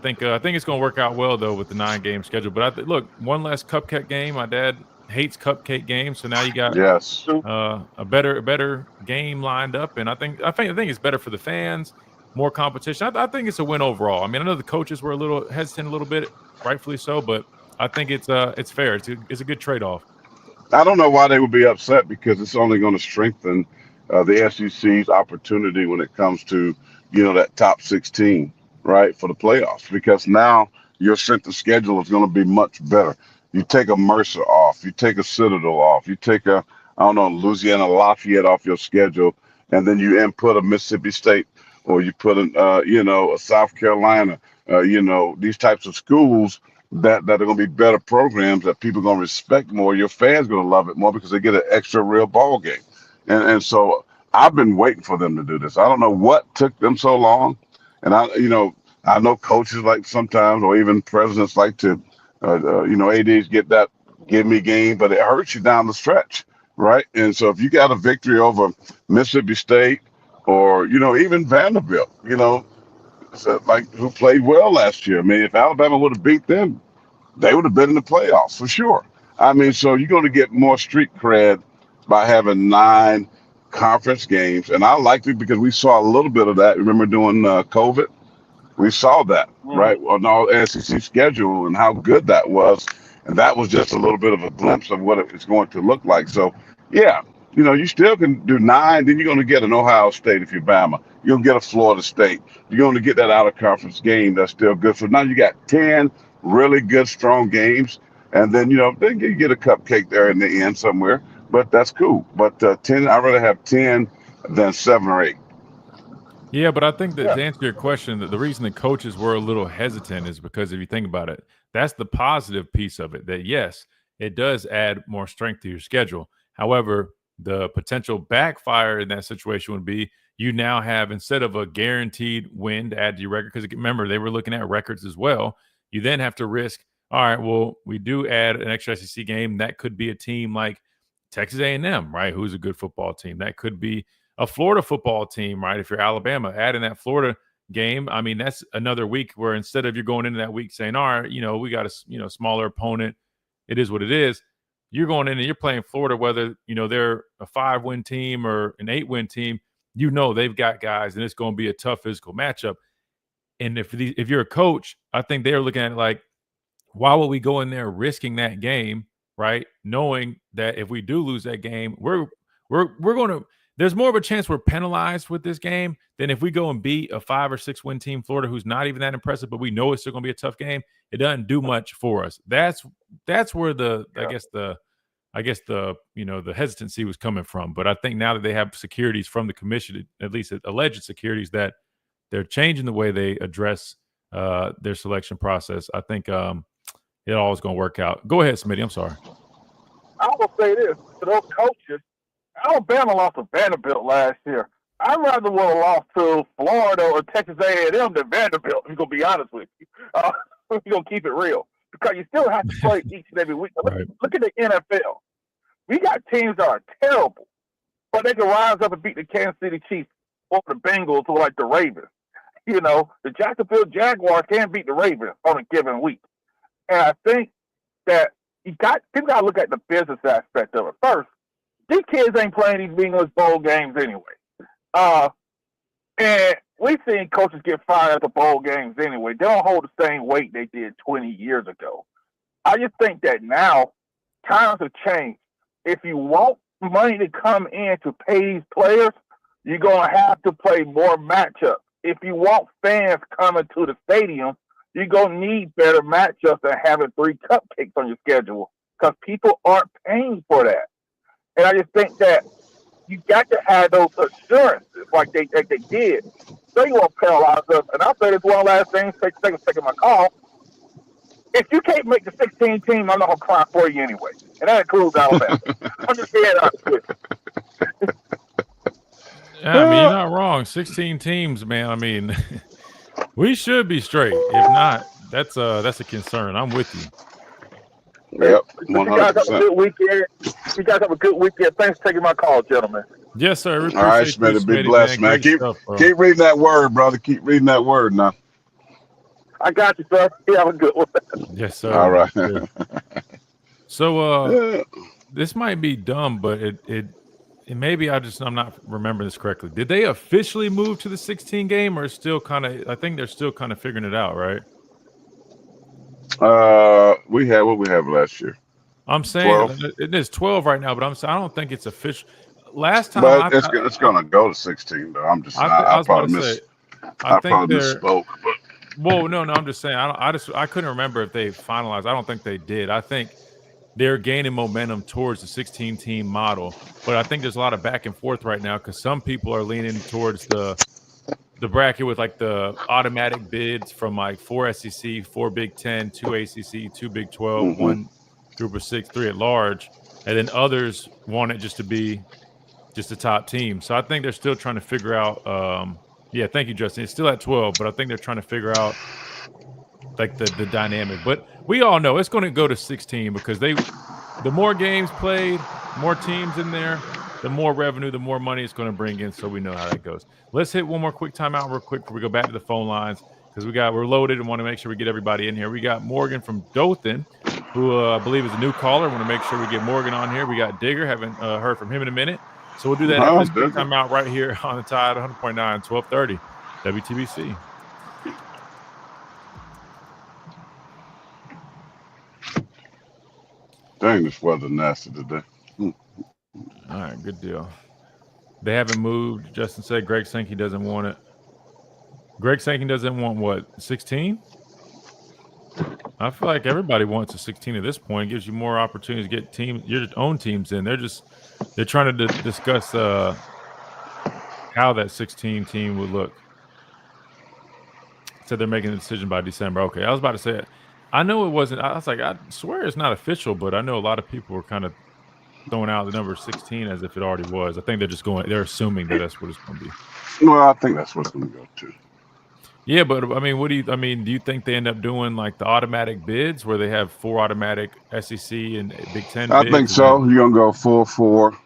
think it's going to work out well though with the 9-game schedule. But look, one less cupcake game. My dad hates cupcake games, so now you got a better game lined up, and I think it's better for the fans, more competition. I think it's a win overall. I mean, I know the coaches were a little hesitant, a little bit, rightfully so, but I think it's fair. It's a good trade-off. I don't know why they would be upset because it's only going to strengthen the SEC's opportunity when it comes to that top 16, right, for the playoffs, because now your strength of schedule is going to be much better. You take a Mercer off, you take a Citadel off, you take Louisiana Lafayette off your schedule, and then you input a Mississippi State, or you put a South Carolina, these types of schools that are going to be better programs that people are going to respect more. Your fans are going to love it more because they get an extra real ball game. And so I've been waiting for them to do this. I don't know what took them so long. And I know coaches like sometimes, or even presidents like to, ADs give me game, but it hurts you down the stretch, right? And so if you got a victory over Mississippi State or, even Vanderbilt, who played well last year. I mean, if Alabama would have beat them, they would have been in the playoffs for sure. I mean, so you're going to get more street cred by having 9 conference games. And I liked it because we saw a little bit of that. Remember during COVID? We saw that, right, on all SEC schedule and how good that was. And that was just a little bit of a glimpse of what it's going to look like. So, yeah, you still can do 9. Then you're going to get an Ohio State if you're Bama. You're going to get a Florida State. You're going to get that out-of-conference game that's still good. So now you got 10 really good, strong games. And then, then you get a cupcake there in the end somewhere. But that's cool. But 10, I'd rather have 10 than 7 or 8. Yeah, but I think that to answer your question, the reason the coaches were a little hesitant is because if you think about it, that's the positive piece of it, that yes, it does add more strength to your schedule. However, the potential backfire in that situation would be you now have, instead of a guaranteed win to add to your record, because remember, they were looking at records as well, you then have to risk, all right, well, we do add an extra SEC game. That could be a team like Texas A&M, right, who's a good football team. That could be a Florida football team, right? If you're Alabama, adding that Florida game, I mean, that's another week where instead of you're going into that week saying, all right, we got a smaller opponent, it is what it is. You're going in and you're playing Florida, whether they're a 5-win team or an 8-win team. They've got guys, and it's going to be a tough physical matchup. And if you're a coach, I think they're looking at it like, why would we go in there risking that game, right? Knowing that if we do lose that game, we're going to there's more of a chance we're penalized with this game than if we go and beat a 5 or 6 win team, Florida, who's not even that impressive, but we know it's still going to be a tough game. It doesn't do much for us. That's where I guess the the hesitancy was coming from. But I think now that they have securities from the commission, at least alleged securities, that they're changing the way they address their selection process, I think it all is going to work out. Go ahead, Smitty. I'm sorry. I will say this to those coaches. Alabama lost to Vanderbilt last year. I'd rather would have lost to Florida or Texas A&M than Vanderbilt. I'm going to be honest with you. We're going to keep it real because you still have to play each and every week. Right. Look at the NFL. We got teams that are terrible, but they can rise up and beat the Kansas City Chiefs or the Bengals or like the Ravens. You know, the Jacksonville Jaguars can beat the Ravens on a given week. And I think that people got to look at the business aspect of it first. These kids ain't playing these meaningless bowl games anyway. And we've seen coaches get fired at the bowl games anyway. They don't hold the same weight they did 20 years ago. I just think that now times have changed. If you want money to come in to pay these players, you're going to have to play more matchups. If you want fans coming to the stadium, you're going to need better matchups than having 3 cupcakes on your schedule because people aren't paying for that. And I just think that you got to have those assurances like they did. So you won't penalize us. And I'll say this one last thing, taking my call. If you can't make the 16 team, I'm not going to cry for you anyway. And that includes Alabama. I'm just being honest with you. Yeah, I mean, you're not wrong. 16 teams, man. I mean, we should be straight. If not, that's a concern. I'm with you. Yep, 100%. You guys have a good weekend. You guys have a good weekend. Thanks for taking my call, gentlemen. Yes, sir. All right, Smitty, be blessed, man. Keep reading that word, brother. Keep reading that word now. I got you, sir. You have a good one. Yes, sir. All right. So this might be dumb, but it maybe I'm not remembering this correctly. Did they officially move to the 16 game, or still kind of? I think they're still kind of figuring it out, right? We had what we have last year. I'm saying it is 12 right now, but I don't think it's official. Last time, but it's going to go to 16 though. I'm just I probably misspoke. Well, no, I'm just saying I couldn't remember if they finalized. I don't think they did. I think they're gaining momentum towards the 16 team model, but I think there's a lot of back and forth right now because some people are leaning towards the bracket with like the automatic bids from like 4 SEC, 4 Big 10, 2 ACC, 2 Big 12, 1 Group of 6, 3 at large, and then others want it just to be just the top team. So I think they're still trying to figure out. Yeah, thank you, Justin. It's still at 12, but I think they're trying to figure out like the dynamic. But we all know it's going to go to 16 because the more games played, more teams in there, the more revenue, the more money it's going to bring in. So we know how that goes. Let's hit one more quick timeout real quick before we go back to the phone lines because we're loaded and want to make sure we get everybody in here. We got Morgan from Dothan, who I believe is a new caller. Want to make sure we get Morgan on here. We got Digger. Haven't heard from him in a minute. So we'll do that after this quick timeout right here on the Tide 100.9, 1230 WTBC. Dang, this weather nasty today. All right, good deal. They haven't moved. Justin said Greg Sankey doesn't want it. Greg Sankey doesn't want what, 16? I feel like everybody wants a 16 at this point. It gives you more opportunities to get your own teams in. They're trying to discuss how that 16 team would look. Said they're making a decision by December. Okay, I was about to say it. I know it wasn't. I was like, I swear it's not official, but I know a lot of people were kind of throwing out the number 16 as if it already was. I think they're assuming that that's what it's going to be. Well, I think that's what it's going to go to. Yeah, but I mean, do you think they end up doing like the automatic bids where they have 4 automatic SEC and Big 10 bids? I think so. You're going to go full 4.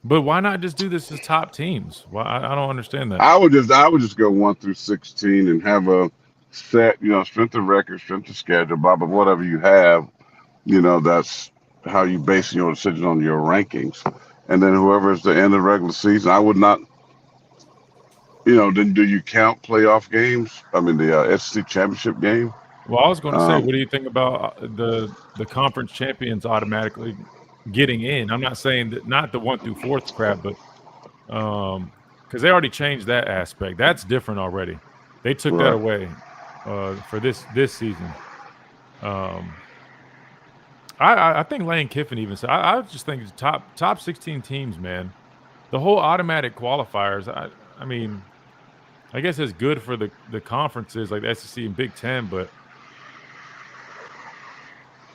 But why not just do this as top teams? Why I don't understand that. I would just go 1 through 16 and have a set, strength of record, strength of schedule, blah, blah, whatever you have, that's how you base your decision on your rankings. And then whoever is the end of the regular season, I would not, then do you count playoff games? I mean, the SEC championship game? Well, I was going to say, what do you think about the conference champions automatically getting in. I'm not saying that not the 1 through 4th crap, but because they already changed that aspect. That's different already. They took that away for this season. I think Lane Kiffin even said. I just think it's top 16 teams, man. The whole automatic qualifiers. I mean, I guess it's good for the conferences like the SEC and Big Ten, but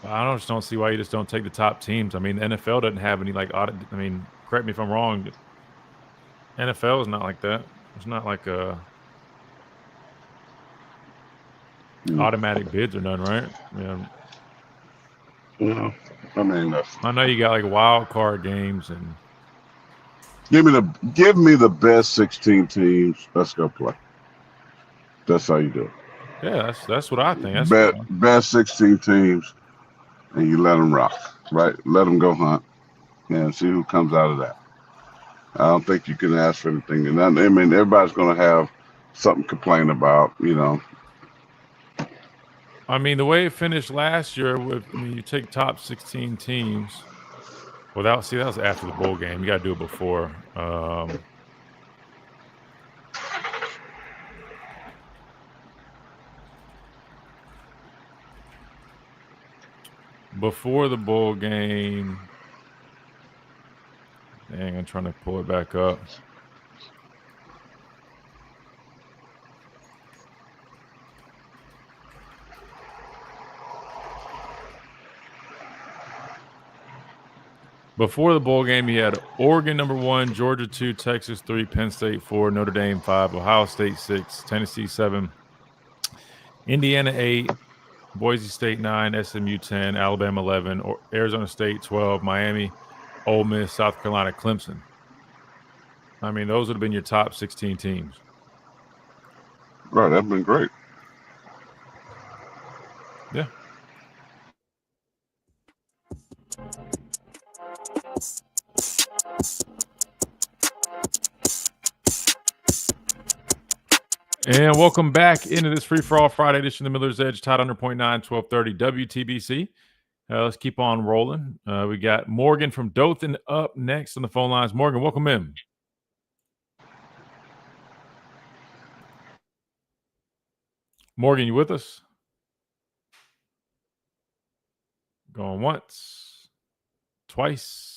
I just don't see why you just don't take the top teams. I mean, the NFL doesn't have any like audit. I mean, correct me if I'm wrong. NFL is not like that. It's not like a automatic bids or none, right? Yeah. Yeah. I mean, I know you got like wild card games and give me the best 16 teams. Let's go play. That's how you do it. Yeah, that's what I think. That's best 16 teams, and you let them rock, right? Let them go hunt and see who comes out of that. I don't think you can ask for anything. And I mean, everybody's going to have something to complain about, you know. I mean, the way it finished last year, you take top 16 teams. Well, that was after the bowl game. You got to do it before. Before the bowl game. Dang, I'm trying to pull it back up. Before the bowl game, you had Oregon number 1, Georgia 2, Texas 3, Penn State 4, Notre Dame 5, Ohio State 6, Tennessee 7, Indiana 8, Boise State 9, SMU 10, Alabama 11, Arizona State 12, Miami, Ole Miss, South Carolina, Clemson. I mean, those would have been your top 16 teams. Right, that'd been great. Yeah. And welcome back into this free-for-all Friday edition of Miller's Edge, Tide 100.9, 1230 WTBC. Let's keep on rolling. We got Morgan from Dothan up next on the phone lines. Morgan, welcome in. Morgan, you with us? Going once, twice.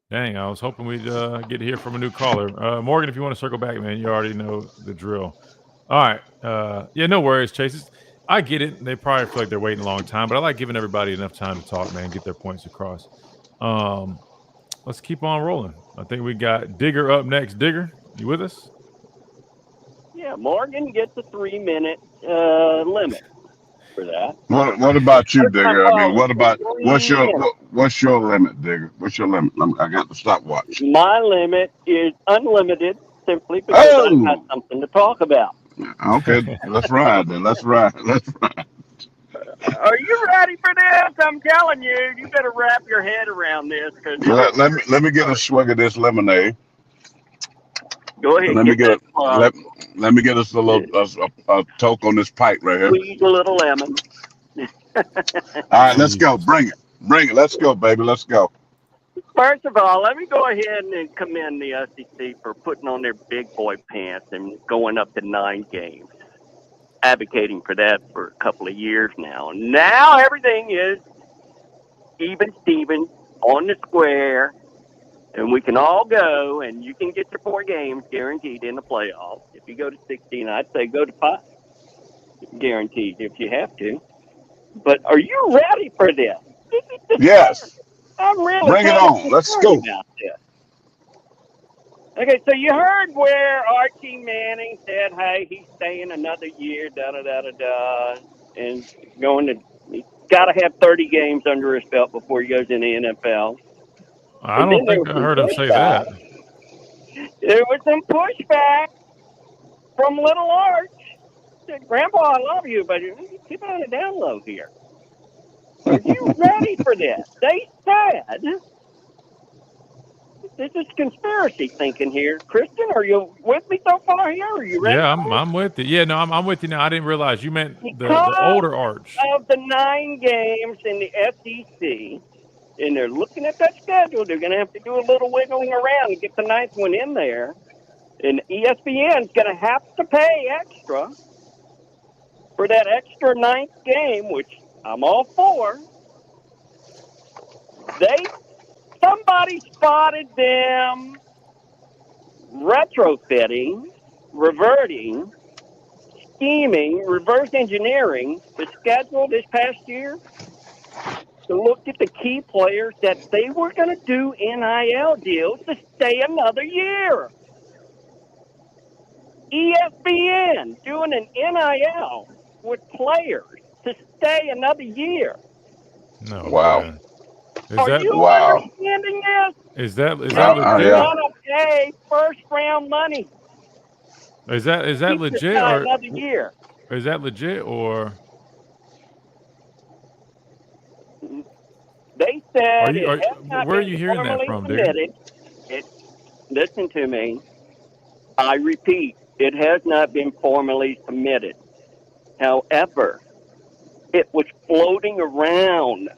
Dang, I was hoping we'd get to hear from a new caller. Morgan, if you want to circle back, man, you already know the drill. All right. Yeah, no worries, Chase. I get it. They probably feel like they're waiting a long time, but I like giving everybody enough time to talk, man, get their points across. Let's keep on rolling. I think we got Digger up next. Digger, you with us? Yeah, Morgan gets a 3-minute limit for that. What about you, Digger? I mean, what's your limit, Digger? What's your limit? I got the stopwatch. My limit is unlimited, simply because I've got something to talk about. Okay, let's ride then. Let's ride. Are you ready for this? I'm telling you, you better wrap your head around this. Let me get a swig of this lemonade. Go ahead. Let me get us a little a toke on this pipe right here. Squeeze a little lemon. All right, let's go. Bring it. Let's go, baby. Let's go. First of all, let me go ahead and commend the SEC for putting on their big boy pants and going up to 9 games. Advocating for that for a couple of years now. Now everything is even Steven on the square, and we can all go, and you can get your 4 games guaranteed in the playoffs. If you go to 16, I'd say go to 5. Guaranteed if you have to. But are you ready for this? Yes. I'm really bring it on. Let's go. About this. Okay, so you heard where Archie Manning said, hey, he's staying another year, and he's got to have 30 games under his belt before he goes in the NFL. I don't think I heard him say that. There was some pushback from Little Arch. Said, Grandpa, I love you, but keep on it down low here. Are you ready for this? They said, this is conspiracy thinking here. Kristen, are you with me so far here? Are you ready? Yeah, I'm with you. Yeah, no, I'm with you now. I didn't realize you meant the older Arch. Of the 9 games in the SEC, and they're looking at that schedule, they're going to have to do a little wiggling around and get the ninth one in there. And ESPN's going to have to pay extra for that extra ninth game, which I'm all for. Somebody spotted them retrofitting, reverting, scheming, reverse engineering the schedule this past year to look at the key players that they were going to do NIL deals to stay another year. ESPN doing an NIL with players to stay another year. No. Wow. Man. Are you understanding this? Is that legit? They want to pay first round money. Is that Keep legit this guy or another year? is that legit or? They said where are you hearing that from, dude? Listen to me. I repeat, it has not been formally submitted. However, it was floating around.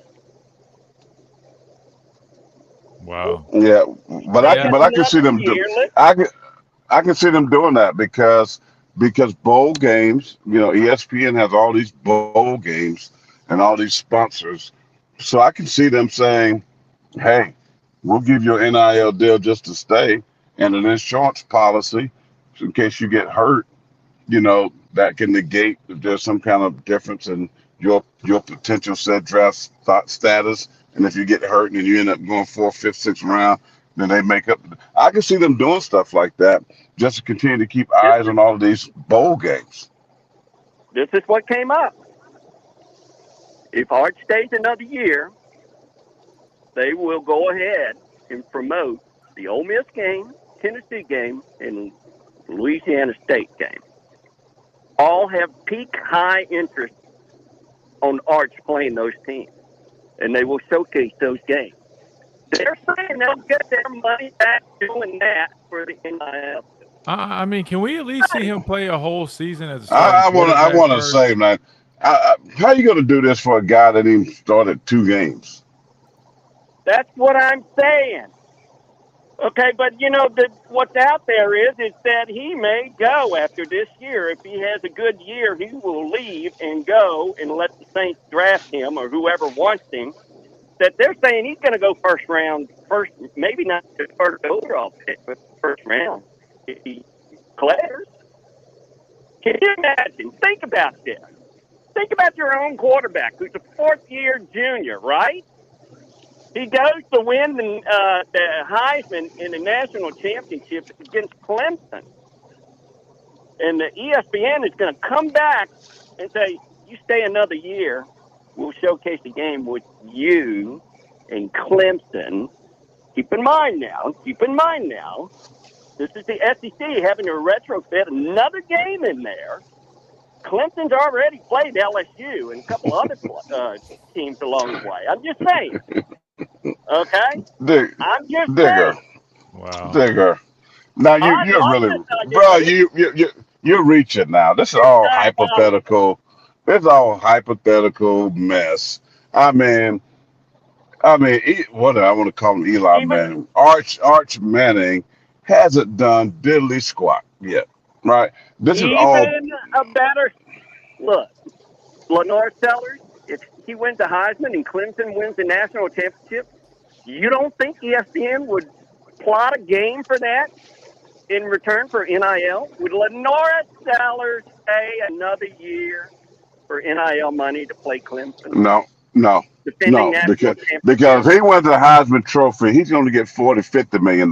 Wow. Yeah, but I can see them I can see them doing that because bowl games, ESPN has all these bowl games and all these sponsors. So I can see them saying, "Hey, we'll give you an NIL deal just to stay and an insurance policy in case you get hurt, that can negate if there's some kind of difference in your potential said draft status. And if you get hurt and you end up going 4th, 5th, 6th round, then they make up. I can see them doing stuff like that just to continue to keep eyes on all of these bowl games. This is what came up. If Art stays another year, they will go ahead and promote the Ole Miss game, Tennessee game, and Louisiana State game. All have peak high interest on Arch playing those teams, and they will showcase those games. They're saying they'll get their money back doing that for the NIL. I mean, can we at least see him play a whole season as a I want to say, man, how are you going to do this for a guy that even started 2 games? That's what I'm saying. Okay, but what's out there is that he may go after this year. If he has a good year, he will leave and go and let the Saints draft him or whoever wants him. That they're saying he's going to go first, maybe not the first overall pick, but first round if he declares. Can you imagine? Think about this. Think about your own quarterback who's a 4th-year junior, right? He goes to win the Heisman in the national championship against Clemson. And the ESPN is going to come back and say, you stay another year, we'll showcase the game with you and Clemson. Keep in mind now, this is the SEC having to retrofit another game in there. Clemson's already played LSU and a couple other teams along the way. I'm just saying. Okay? I'm just Digger. saying. Wow. Digger. Now you're really, you're reaching now. This is all hypothetical. This is all hypothetical mess. I mean, what do I want to call him? Eli Manning. Arch Manning hasn't done diddly squat yet, right? This is all. Even a better look. Lenore Sellers, if he wins the Heisman and Clemson wins the national championship, you don't think ESPN would plot a game for that in return for NIL? Would Lenore Sellers stay another year for NIL money to play Clemson? No. Because if he wins the Heisman Trophy, he's going to get $40-50 million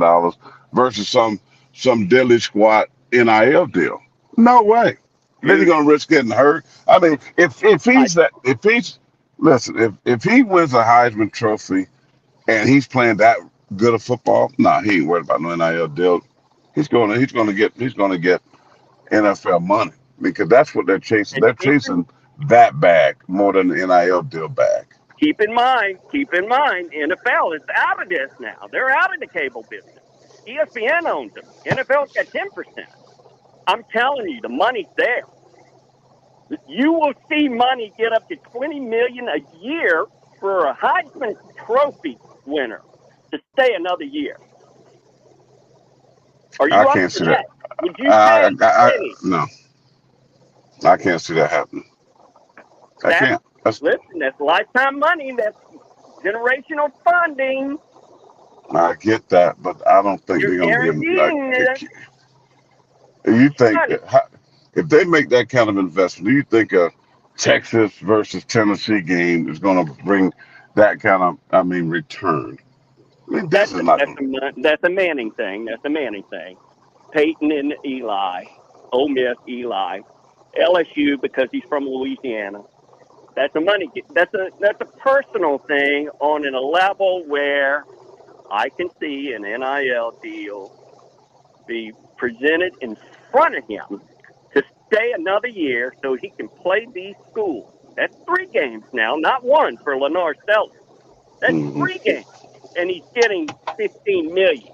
versus some diddly squat NIL deal. No way. Then he's going to risk getting hurt. I mean, if he wins a Heisman Trophy and he's playing that good of football, he ain't worried about no NIL deal. He's going to get NFL money because that's what they're chasing. They're chasing that bag more than the NIL deal bag. Keep in mind, NFL is out of this now. They're out of the cable business. ESPN owns them. NFL's got 10%. I'm telling you, the money's there. You will see money get up to $20 million a year for a Heisman Trophy winner to stay another year? Are you I up can't for see that? that. Would you pay penny? No, I can't see that happening. I can't. Listen, that's lifetime money. That's generational funding. I get that, but I don't think You're they're going to give guaranteeing like. it. You think if they make that kind of investment, do you think a Texas versus Tennessee game is going to bring that kind of, return? I mean, That's a Manning thing. That's a Manning thing. Peyton and Eli, Ole Miss, Eli, LSU because he's from Louisiana. That's a money. That's a personal thing on a level where I can see an NIL deal be presented in front of him to stay another year so he can play these schools. That's 3 games now, not 1 for Lenore Stellar. That's 3 games, and he's getting $15 million.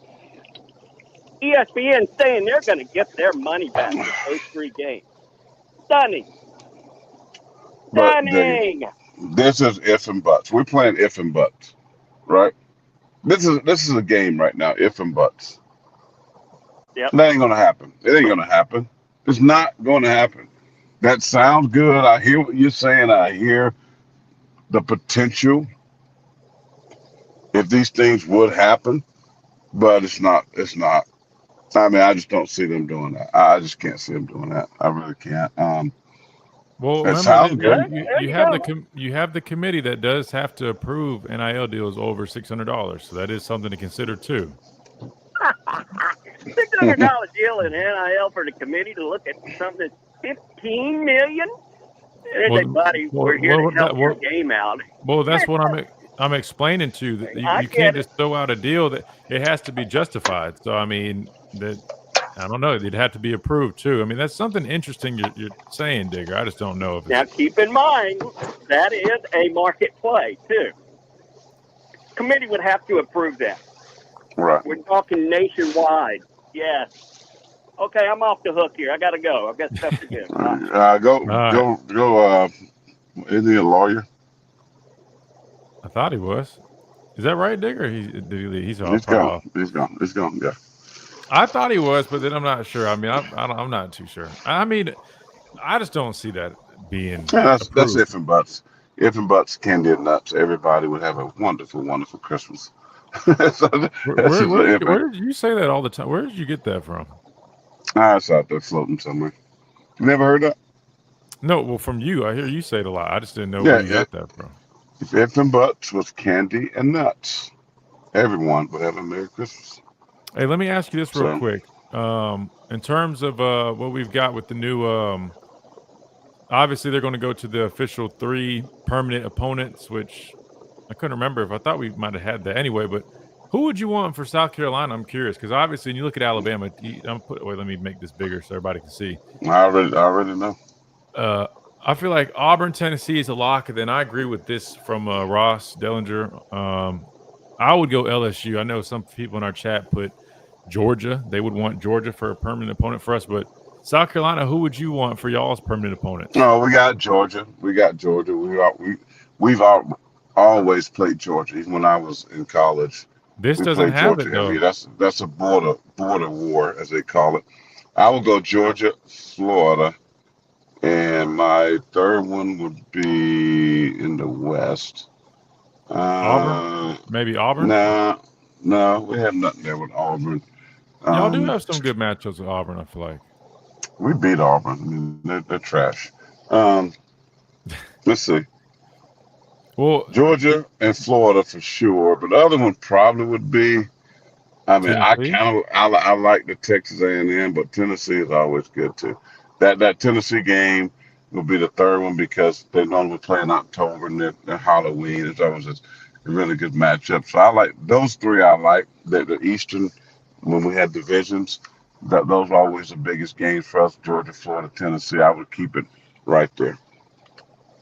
ESPN saying they're going to get their money back for those 3 games. Stunning. This is if and buts. We're playing if and buts, right? This is a game right now, if and buts. Yep. That ain't gonna happen. It ain't gonna happen. It's not gonna happen. That sounds good. I hear what you're saying. I hear the potential if these things would happen, but it's not. I just don't see them doing that. I just can't see them doing that. I really can't. Well, it sounds good. You have the committee that does have to approve NIL deals over $600, so that is something to consider too. $600 deal in NIL for the committee to look at something that's $15 million. We're here to help your game out. Well, that's what I'm explaining to you. That you can't just throw out a deal that it has to be justified. So I mean that. I don't know. It'd have to be approved too. I mean, that's something interesting you're saying, Digger. I just don't know if. Now, keep in mind that is a market play too. Committee would have to approve that. Right. We're talking nationwide. Yes. Okay, I'm off the hook here. I got to go. I've got stuff to do. Go. Isn't he a lawyer? I thought he was. Is that right, Digger? He's gone. He's gone. Yeah. I thought he was, but then I'm not sure. I mean, I'm not too sure. I mean, I just don't see that being. Yeah, that's if and buts. If and buts, candy and nuts. Everybody would have a wonderful, wonderful Christmas. Where did you say that all the time? Where did you get that from? It's out there floating somewhere. You never heard that? No, well, from you. I hear you say it a lot. I just didn't know where you got that from. If and buts was candy and nuts, everyone would have a Merry Christmas. Hey, let me ask you this real quick. In terms of what we've got with the new, obviously they're going to go to the official 3 permanent opponents, which I couldn't remember if I thought we might have had that anyway. But who would you want for South Carolina? I'm curious because obviously when you look at Alabama, let me make this bigger so everybody can see. I already know. I feel like Auburn, Tennessee is a lock. And then I agree with this from Ross Dellinger. I would go LSU. I know some people in our chat put Georgia. They would want Georgia for a permanent opponent for us. But South Carolina, who would you want for y'all's permanent opponent? No, we got Georgia. We've always played Georgia, even when I was in college. This doesn't have Georgia it, though. That's a border war, as they call it. I will go Georgia, Florida, and my third one would be in the West. Auburn? Maybe Auburn? No, we have nothing there with Auburn. Y'all do have some good matchups with Auburn, I feel like. We beat Auburn. I mean, they're trash. Let's see. Well, Georgia and Florida for sure, but the other one probably would be. I mean, Tennessee? I like the Texas A&M, but Tennessee is always good too. That Tennessee game will be the third one because they normally play in October and they're Halloween. It's always a really good matchup. So I like those 3. I like the Eastern when we had divisions. Those are always the biggest games for us. Georgia, Florida, Tennessee. I would keep it right there.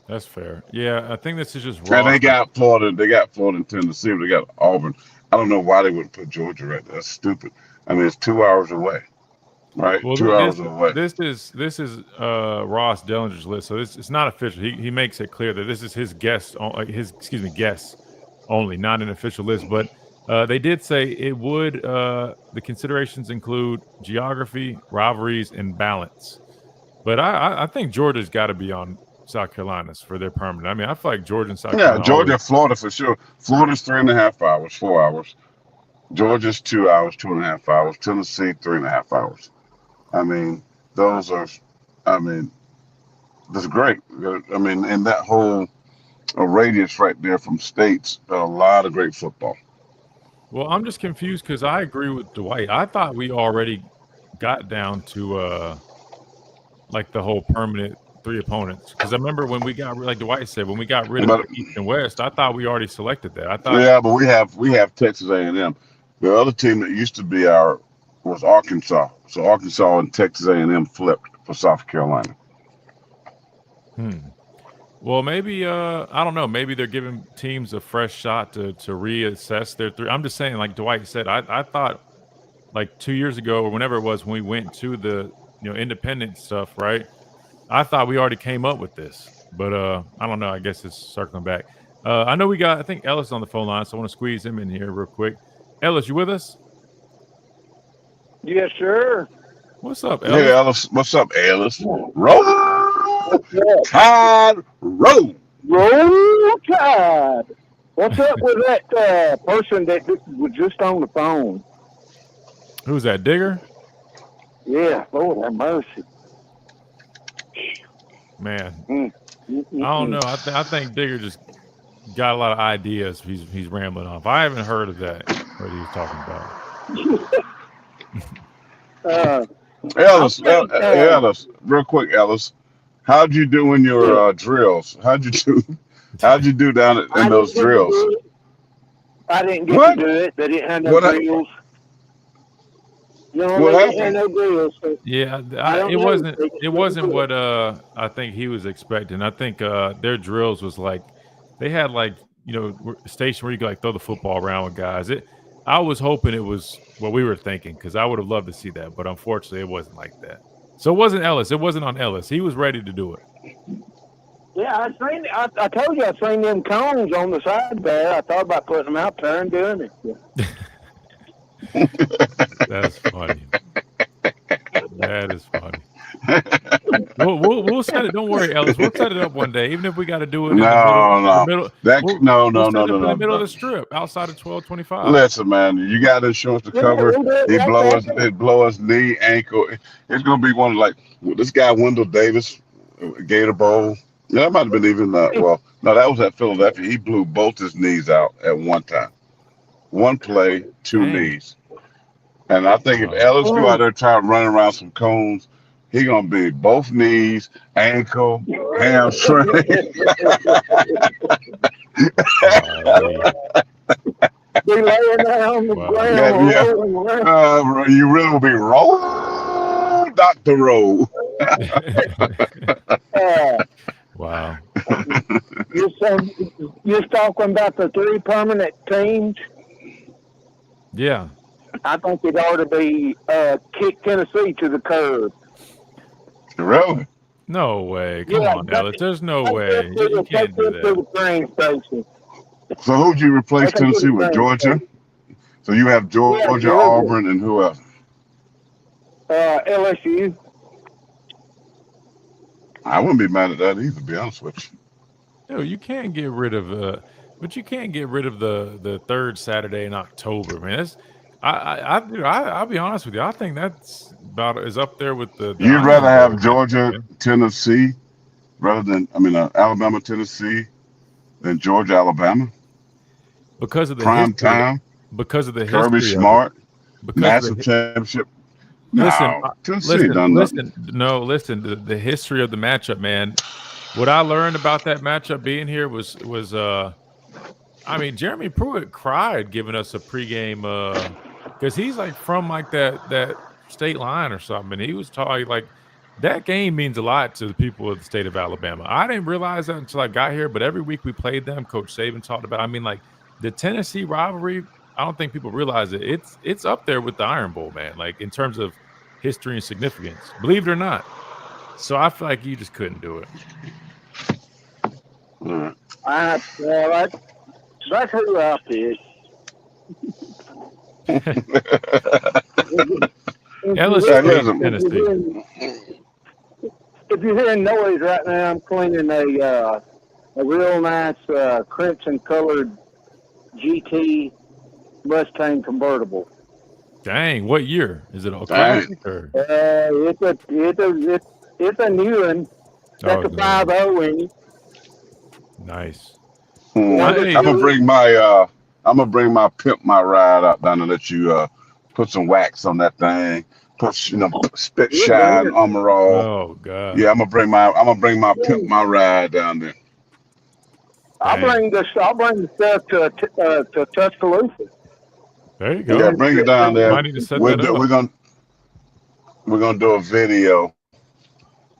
That's fair. Yeah, I think this is just raw. And they got Florida. They got Florida and Tennessee. They got Auburn. I don't know why they wouldn't put Georgia right there. That's stupid. I mean, it's 2 hours away. right? Well, 2 hours away. This is Ross Dellinger's list, so it's not official. He makes it clear that this is his guests only, not an official list. But they did say it would. The considerations include geography, rivalries, and balance. But I think Georgia's got to be on South Carolina's for their permanent. I mean, I feel like Georgia and South Carolina. Yeah, Georgia, Florida for sure. Florida's 3.5 hours, 4 hours. Georgia's 2 hours, 2.5 hours. Tennessee, 3.5 hours. I mean, that's great. I mean, and that whole radius right there from states, a lot of great football. Well, I'm just confused because I agree with Dwight. I thought we already got down to like the whole permanent 3 opponents. Because I remember when we got, like Dwight said, when we got rid of the East and West, I thought we already selected that. I thought. Yeah, but we have Texas A&M. The other team that used to be was Arkansas. So Arkansas and Texas A&M flipped for South Carolina. Well, maybe I don't know. Maybe they're giving teams a fresh shot to reassess their 3. I'm just saying, like Dwight said, I thought like 2 years ago or whenever it was when we went to the independent stuff, right? I thought we already came up with this, but I don't know. I guess it's circling back. I know I think Ellis on the phone line, so I want to squeeze him in here real quick. Ellis, you with us? Yes, sir. What's up, Ellis? Hey, Ellis. What's up, Ellis? Roll Tide, roll. Roll Tide. What's up with that person that was just on the phone? Who's that, Digger? Yeah, Lord have mercy. Man, I don't know. I think Digger just got a lot of ideas. He's rambling off. I haven't heard of that. What he was talking about. Ellis, real quick, Ellis. How'd you do in your drills? How'd you do down in those drills? I didn't get to do it. They didn't have no drills. No, they didn't have no drills. So yeah, it wasn't what I think he was expecting. I think their drills was like they had like a station where you could like throw the football around with guys. I was hoping it was what we were thinking because I would have loved to see that, but unfortunately it wasn't like that. So it wasn't Ellis. It wasn't on Ellis. He was ready to do it. Yeah, I told you I seen them cones on the side there. I thought about putting them out there and doing it. Yeah. That's funny. That is funny. We'll set it. Don't worry, Ellis. We'll set it up one day, even if we got to do it in the middle. In the middle of the strip, outside of 1225. Listen, man, you got insurance to cover. He blow us knee, ankle. It's gonna be one like this guy Wendell Davis, Gator Bowl. That might have been even that was at Philadelphia. He blew both his knees out at one time. One play, 2 knees. And I think if Ellis go out there trying to run around some cones, he gonna be both knees, ankle, hamstring. Be laying there on the ground. You really will be rolling, Dr. Roll. Wow. You're talking about the 3 permanent teams? Yeah. I think it ought to be kick Tennessee to the curb. Really? No way. Come on, Ellis. There's no way. You can't do that. To the train station. So who'd you replace Tennessee with? Georgia? So you have Georgia, Auburn, and who else? LSU. I wouldn't be mad at that either, to be honest with you. No, you can't get rid of but you can't get rid of the 3rd Saturday in October, man. I'll be honest with you. I think that's about is up there with the You'd rather have Georgia, Tennessee, rather than Alabama, Tennessee, than Georgia, Alabama. Because of the prime time. Because of the Kirby history Smart, national championship. Listen, Tennessee listen. The history of the matchup, man. What I learned about that matchup being here was Jeremy Pruitt cried giving us a pregame because he's like from like that state line or something, and he was talking like that game means a lot to the people of the state of Alabama. I didn't realize that until I got here, but every week we played them. Coach Saban talked about. Like the Tennessee rivalry. I don't think people realize it. It's up there with the Iron Bowl, man. Like in terms of history and significance, believe it or not. So I feel like you just couldn't do it. That's who I picked. Ellis State, Tennessee. If you're hearing noise right now, I'm cleaning a real nice crimson colored GT Mustang convertible. Dang, what year is it? A classic or? It's a new one. That's a 5.0 in it. Nice. I'm gonna bring my pimp my ride out down and let you put some wax on that thing. Put spit shine armor all. Oh God. Yeah, I'm gonna bring my pimp my ride down there. I'll bring the stuff to Tuscaloosa. There you go. Yeah, bring it down there. Might need to set that up. We're gonna do a video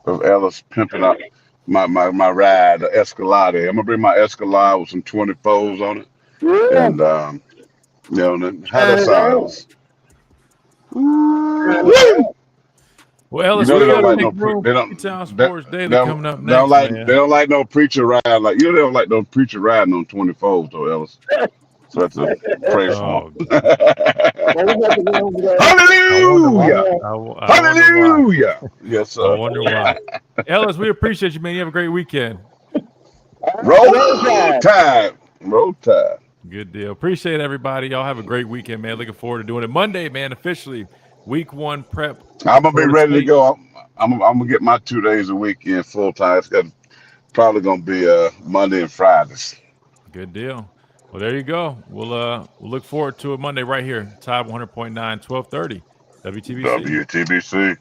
of Ellis pimping out my ride, the Escalade. I'm gonna bring my Escalade with some 24s on it. Yeah. And then how that sounds. Well, Ellis, they we don't got like Town Sports Daily coming up next. They don't like no preacher ride like you. They don't like no preacher riding on 24s though, Ellis. So that's a praise for him. Hallelujah! Hallelujah! Yes, sir. I wonder why. Ellis, we appreciate you, man. You have a great weekend. Roll Tide. Roll Tide. Good deal. Appreciate it, everybody. Y'all have a great weekend, man. Looking forward to doing it. Monday, man, officially week 1 prep. I'm gonna be ready to go. I'm gonna get my 2 days a week in full time. It's probably gonna be Monday and Fridays. Good deal. Well, there you go. We'll look forward to it Monday right here. Tide 100.9, 1230. WTBC. WTBC.